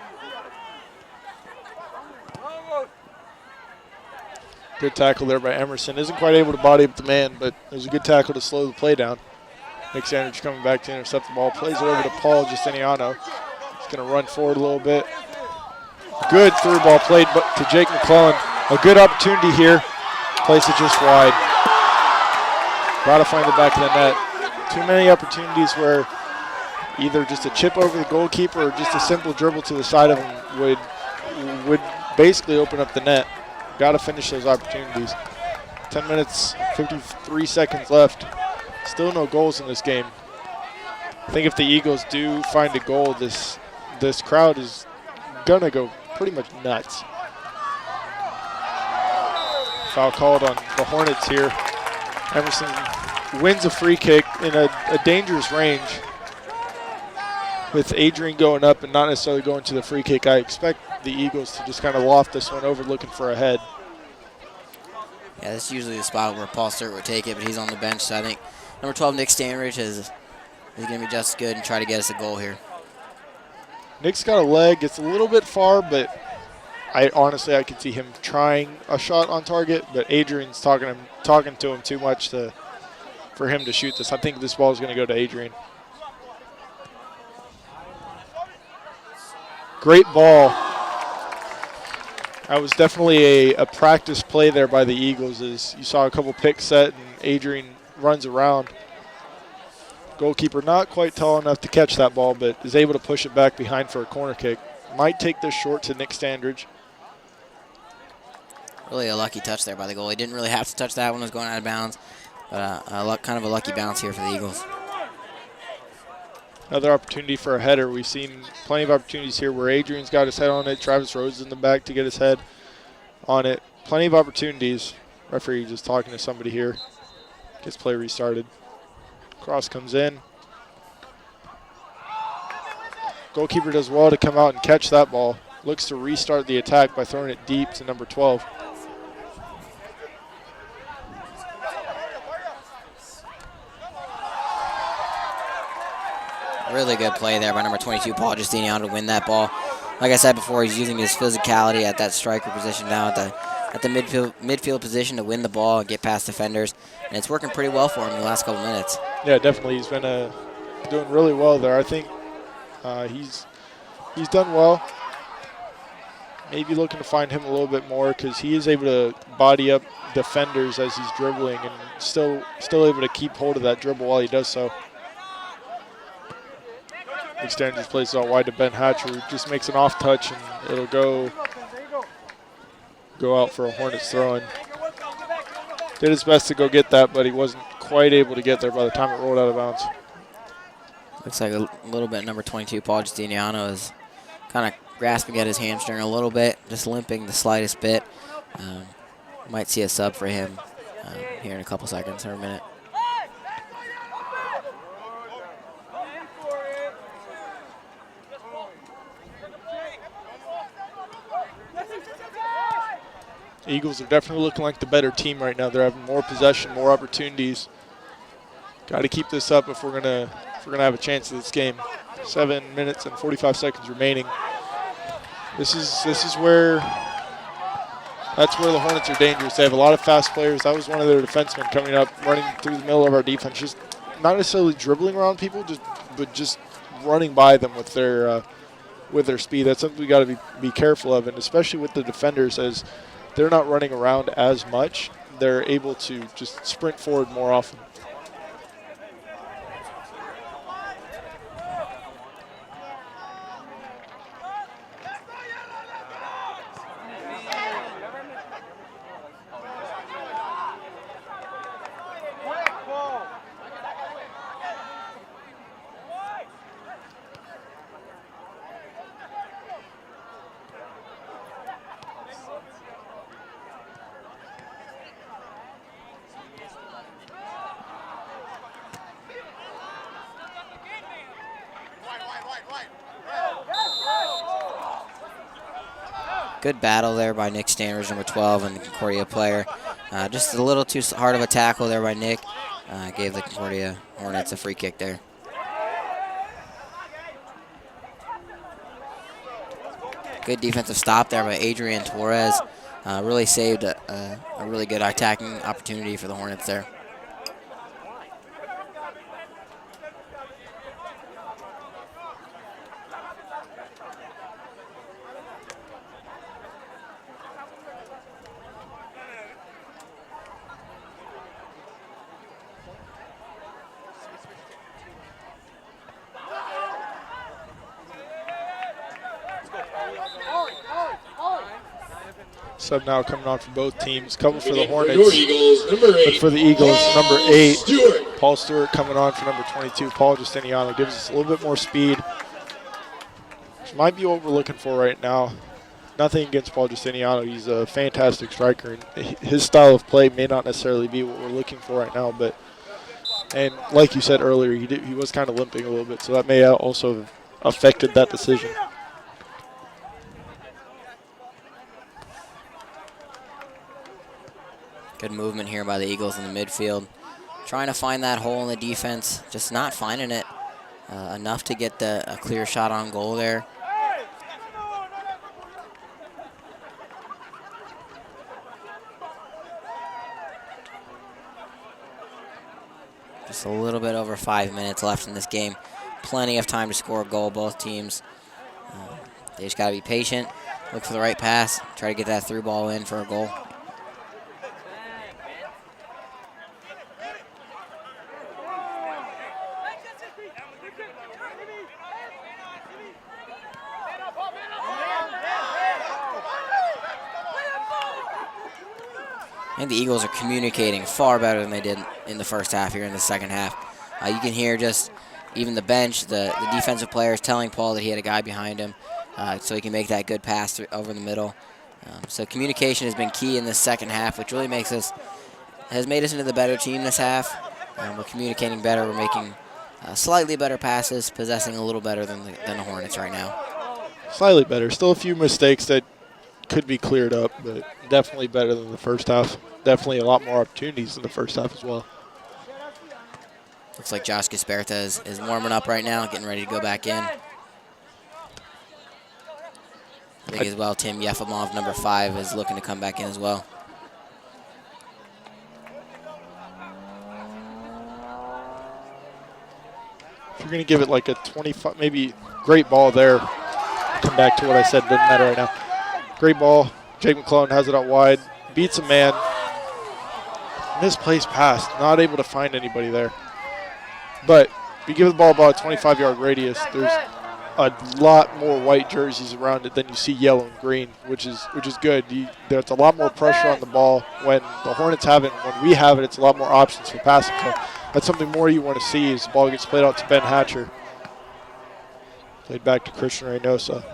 Good tackle there by Emerson. Isn't quite able to body up the man, but it was a good tackle to slow the play down. Nick Sandridge coming back to intercept the ball. Plays it over to Paul Justiniano. He's going to run forward a little bit. Good through ball played to Jake McClellan. A good opportunity here. Plays it just wide. Got to find the back of the net. Too many opportunities where either just a chip over the goalkeeper or just a simple dribble to the side of him would basically open up the net. Got to finish those opportunities. 10 minutes, 53 seconds left. Still no goals in this game. I think if the Eagles do find a goal, this crowd is going to go pretty much nuts. Foul called on the Hornets here. Emerson wins a free kick in a dangerous range. With Adrian going up and not necessarily going to the free kick, I expect the Eagles to just kind of loft this one over looking for a head. Yeah, this is usually the spot where Paul Stewart would take it, but he's on the bench, so I think number 12, Nick Stanridge, is going to be just good and try to get us a goal here. Nick's got a leg. It's a little bit far, but I could see him trying a shot on target, but Adrian's talking to him too much for him to shoot this. I think this ball is going to go to Adrian. Great ball. That was definitely a practice play there by the Eagles. As you saw a couple picks set and Adrian runs around. Goalkeeper not quite tall enough to catch that ball, but is able to push it back behind for a corner kick. Might take this short to Nick Standridge. Really a lucky touch there by the goalie. Didn't really have to touch that one. It was going out of bounds. But kind of a lucky bounce here for the Eagles. Another opportunity for a header. We've seen plenty of opportunities here where Adrian's got his head on it. Travis Rose is in the back to get his head on it. Plenty of opportunities. Referee just talking to somebody here. Gets play restarted. Cross comes in. Goalkeeper does well to come out and catch that ball. Looks to restart the attack by throwing it deep to number 12. Really good play there by number 22, Paul Justiniano, to win that ball. Like I said before, he's using his physicality at that striker position now at the midfield position to win the ball and get past defenders. And it's working pretty well for him in the last couple minutes. Yeah, definitely. He's been doing really well there. I think he's done well. Maybe looking to find him a little bit more because he is able to body up defenders as he's dribbling and still able to keep hold of that dribble while he does so. Nick Standridge plays it out wide to Ben Hatcher, who just makes an off touch and it'll go out for a Hornets throw-in. Did his best to go get that, but he wasn't quite able to get there by the time it rolled out of bounds. Looks like a little bit number 22, Paul Justiniano, is kind of grasping at his hamstring a little bit, just limping the slightest bit. Might see a sub for him here in a couple seconds or a minute. The Eagles are definitely looking like the better team right now. They're having more possession, more opportunities. Got to keep this up if we're gonna have a chance at this game. 7 minutes and 45 seconds remaining. This is where that's where the Hornets are dangerous. They have a lot of fast players. That was one of their defensemen coming up, running through the middle of our defense, just not necessarily dribbling around people, but just running by them with their speed. That's something we got to be careful of, and especially with the defenders, as they're not running around as much, they're able to just sprint forward more often. Good battle there by Nick Standers, number 12, and the Concordia player. Just a little too hard of a tackle there by Nick. Gave the Concordia Hornets a free kick there. Good defensive stop there by Adrian Torres. Really saved a really good attacking opportunity for the Hornets there. Sub now coming on for both teams. Couple for the For your Hornets, Eagles, number 8, but for the Eagles, number 8, Stewart. Paul Stewart coming on for number 22. Paul Justiniano gives us a little bit more speed, which might be what we're looking for right now. Nothing against Paul Justiniano. He's a fantastic striker, and his style of play may not necessarily be what we're looking for right now. But, and like you said earlier, he was kind of limping a little bit, so that may also have affected that decision. Good movement here by the Eagles in the midfield. Trying to find that hole in the defense, just not finding it enough to get a clear shot on goal there. Just a little bit over 5 minutes left in this game. Plenty of time to score a goal, both teams. They just got to be patient, look for the right pass, try to get that through ball in for a goal. I think the Eagles are communicating far better than they did in the first half here in the second half. You can hear just even the bench, the defensive players telling Paul that he had a guy behind him so he can make that good pass over the middle. So communication has been key in this second half, which really has made us into the better team this half. We're communicating better. We're making slightly better passes, possessing a little better than the Hornets right now. Slightly better. Still a few mistakes that could be cleared up, but definitely better than the first half. Definitely a lot more opportunities in the first half as well. Looks like Josh Gasperta is warming up right now, getting ready to go back in. I think as well Tim Yefimov, number 5, is looking to come back in as well. If you're going to give it like a 25, maybe great ball there. Come back to what I said, doesn't matter right now. Great ball. Jake McClellan has it out wide, beats a man. Misplaced pass, not able to find anybody there. But if you give the ball about a 25-yard radius, there's a lot more white jerseys around it than you see yellow and green, which is good. There's a lot more pressure on the ball when the Hornets have it. When we have it, it's a lot more options for passing. So that's something more you want to see as the ball gets played out to Ben Hatcher. Played back to Christian Reynosa.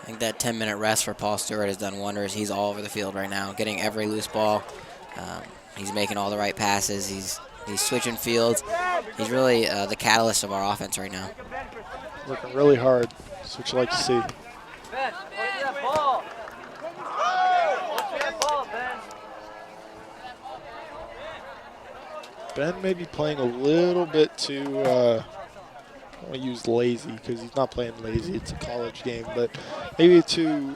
think that 10-minute rest for Paul Stewart has done wonders. He's all over the field right now, getting every loose ball. He's making all the right passes. He's switching fields. He's really the catalyst of our offense right now. Working really hard. That's what you like to see. Ben, hold that ball. Hold that ball, Ben. Ben may be playing a little bit too, I don't want to use lazy because he's not playing lazy. It's a college game, but maybe too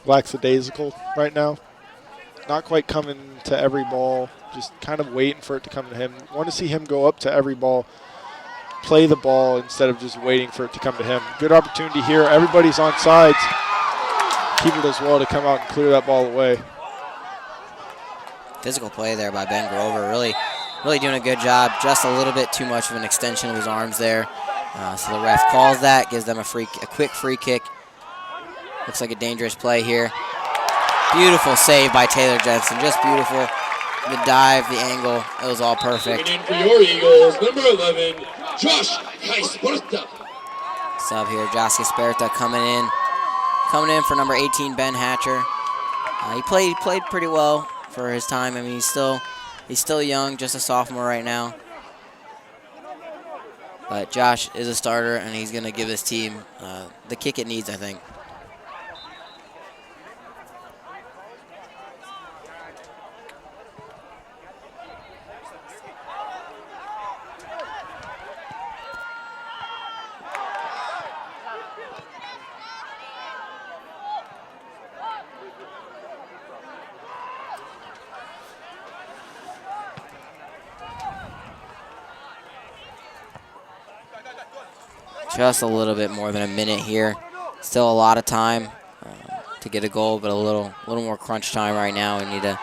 lackadaisical right now. Not quite coming to every ball, just kind of waiting for it to come to him. Want to see him go up to every ball, play the ball instead of just waiting for it to come to him. Good opportunity here. Everybody's on sides. Keeper does well to come out and clear that ball away. Physical play there by Ben Grover. Really doing a good job. Just a little bit too much of an extension of his arms there. So the ref calls that, gives them a quick free kick. Looks like a dangerous play here. Beautiful save by Taylor Jensen. Just beautiful. The dive, the angle, it was all perfect. Coming in for your Eagles, number 11, Josh Caisperta. Sub here, Josh Caisperta coming in for number 18, Ben Hatcher. He played pretty well for his time. I mean, he's still young, just a sophomore right now. But Josh is a starter, and he's going to give his team the kick it needs, I think. Just a little bit more than a minute here. Still a lot of time to get a goal, but a little more crunch time right now. We need to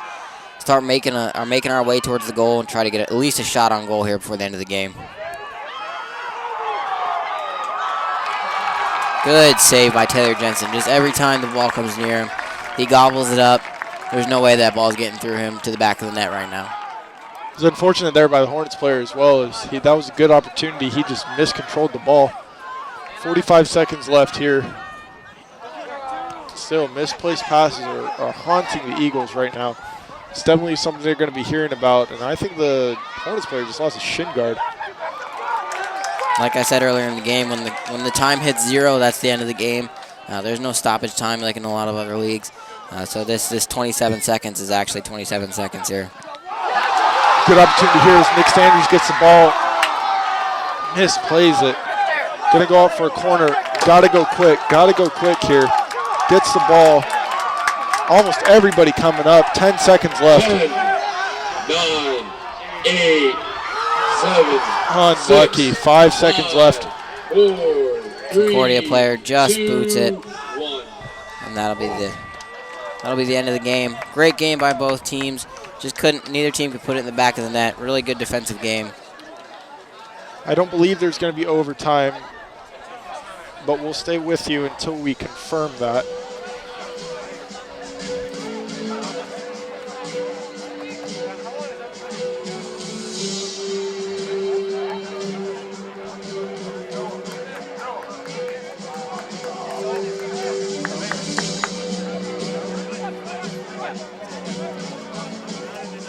start making our way towards the goal and try to get at least a shot on goal here before the end of the game. Good save by Taylor Jensen. Just every time the ball comes near him, he gobbles it up. There's no way that ball's getting through him to the back of the net right now. It was unfortunate there by the Hornets player as well. That was a good opportunity. He just miscontrolled the ball. 45 seconds left here. Still, misplaced passes are haunting the Eagles right now. It's definitely something they're going to be hearing about, and I think the Hornets player just lost a shin guard. Like I said earlier in the game, when the time hits 0, that's the end of the game. There's no stoppage time like in a lot of other leagues. So this 27 seconds is actually 27 seconds here. Good opportunity here as Nick Sanders gets the ball, misplays it. Gonna go out for a corner. Gotta go quick here. Gets the ball. Almost everybody coming up. 10 seconds left. 10, 9, 8, 7, Unlucky. 6, 5 seconds left. 4, 3, Concordia player just 2, boots it, 1. and that'll be the end of the game. Great game by both teams. Neither team could put it in the back of the net. Really good defensive game. I don't believe there's going to be overtime, but we'll stay with you until we confirm that.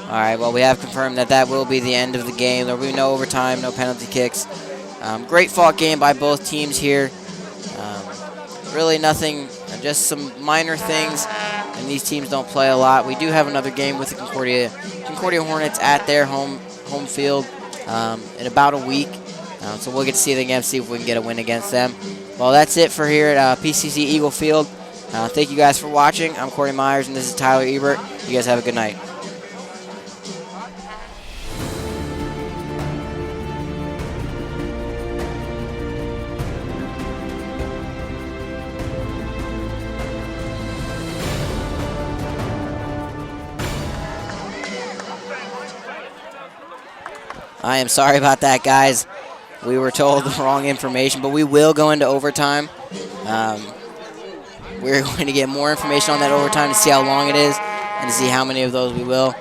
All right, well, we have confirmed that will be the end of the game. There will be no overtime, no penalty kicks. Great fought game by both teams here. Really nothing, just some minor things, and these teams don't play a lot. We do have another game with the Concordia Hornets at their home field in about a week. So we'll get to see them again, see if we can get a win against them. Well, that's it for here at PCC Eagle Field. Thank you guys for watching. I'm Corey Myers, and this is Tyler Ebert. You guys have a good night. I am sorry about that, guys. We were told the wrong information, but we will go into overtime. We're going to get more information on that overtime to see how long it is and to see how many of those we will.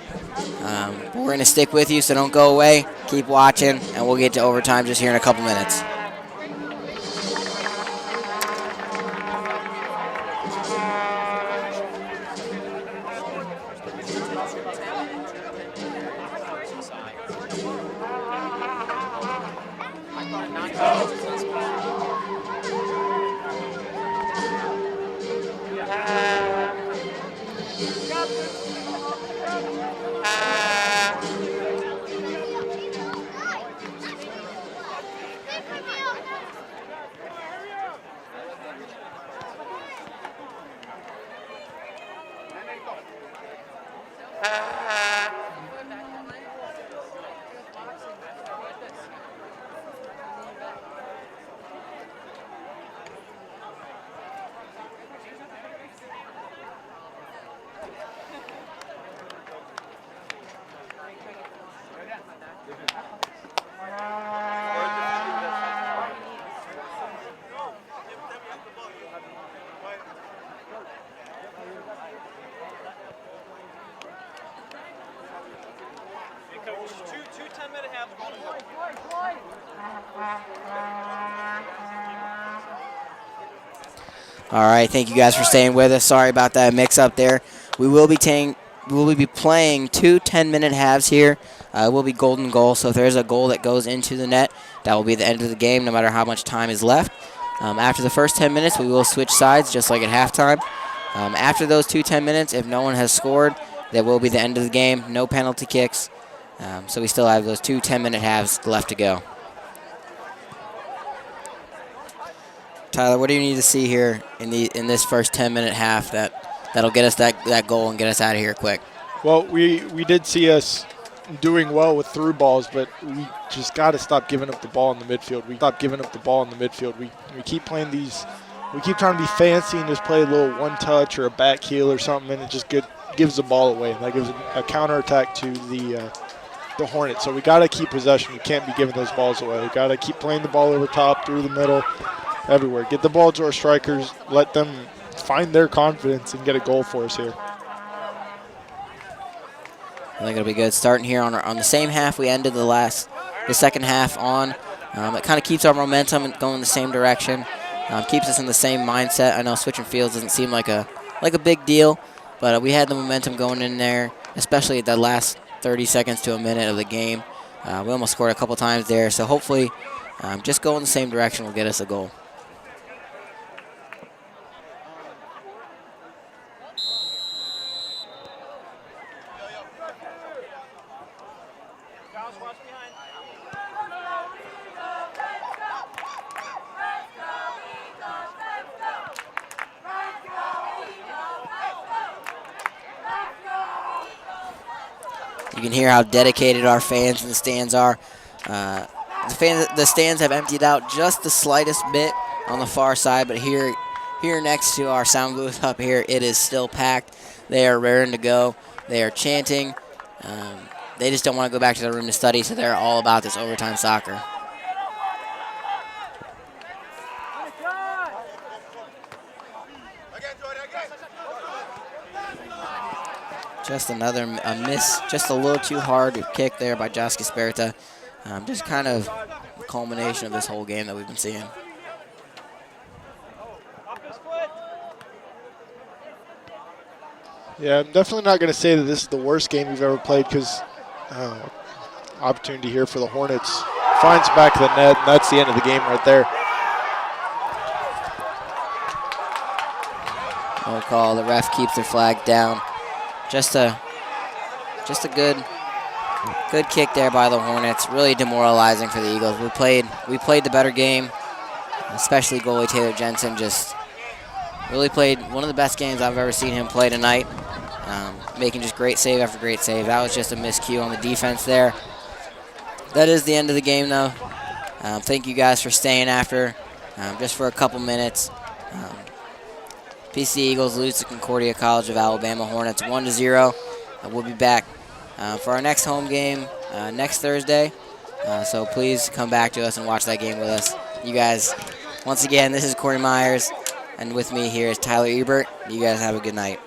But we're going to stick with you, so don't go away. Keep watching, and we'll get to overtime just here in a couple minutes. Two 10-minute halves. All right, thank you guys for staying with us. Sorry about that mix-up there. We will be playing two 10-minute halves here. It will be golden goal, so if there's a goal that goes into the net, that will be the end of the game, no matter how much time is left. After the first 10 minutes, we will switch sides, just like at halftime. After those 10 minutes, if no one has scored, that will be the end of the game. No penalty kicks. So we still have those two 10-minute halves left to go. Tyler, what do you need to see here in this first 10-minute half that'll get us that goal and get us out of here quick? Well, we did see us doing well with through balls, but we just got to stop giving up the ball in the midfield. We keep playing these. We keep trying to be fancy and just play a little one touch or a back heel or something, and it just gives the ball away. That gives a counterattack to the Hornets. So we got to keep possession. We can't be giving those balls away. We got to keep playing the ball over top, through the middle, everywhere. Get the ball to our strikers. Let them find their confidence and get a goal for us here. I think it'll be good. Starting here on the same half we ended the second half on. It kind of keeps our momentum going in the same direction. Keeps us in the same mindset. I know switching fields doesn't seem like a big deal, but we had the momentum going in there, especially at the last 30 seconds to a minute of the game. We almost scored a couple times there, so hopefully just go in the same direction will get us a goal. You can hear how dedicated our fans in the stands are. The stands have emptied out just the slightest bit on the far side, but here next to our sound booth up here, it is still packed. They are raring to go. They are chanting. They just don't want to go back to their room to study, so they're all about this overtime soccer. Just a miss, just a little too hard kick there by Joski Sperta. Just kind of the culmination of this whole game that we've been seeing. Yeah, I'm definitely not going to say that this is the worst game we've ever played because opportunity here for the Hornets. Finds back of the net, and that's the end of the game right there. No call. The ref keeps their flag down. Just a good kick there by the Hornets. Really demoralizing for the Eagles. We played the better game, especially goalie Taylor Jensen. Just really played one of the best games I've ever seen him play tonight. Making just great save after great save. That was just a miscue on the defense there. That is the end of the game, though. Thank you guys for staying after, just for a couple minutes. PC Eagles lose to Concordia College of Alabama Hornets 1-0. We'll be back for our next home game next Thursday. So please come back to us and watch that game with us. You guys, once again, this is Corey Myers, and with me here is Tyler Ebert. You guys have a good night.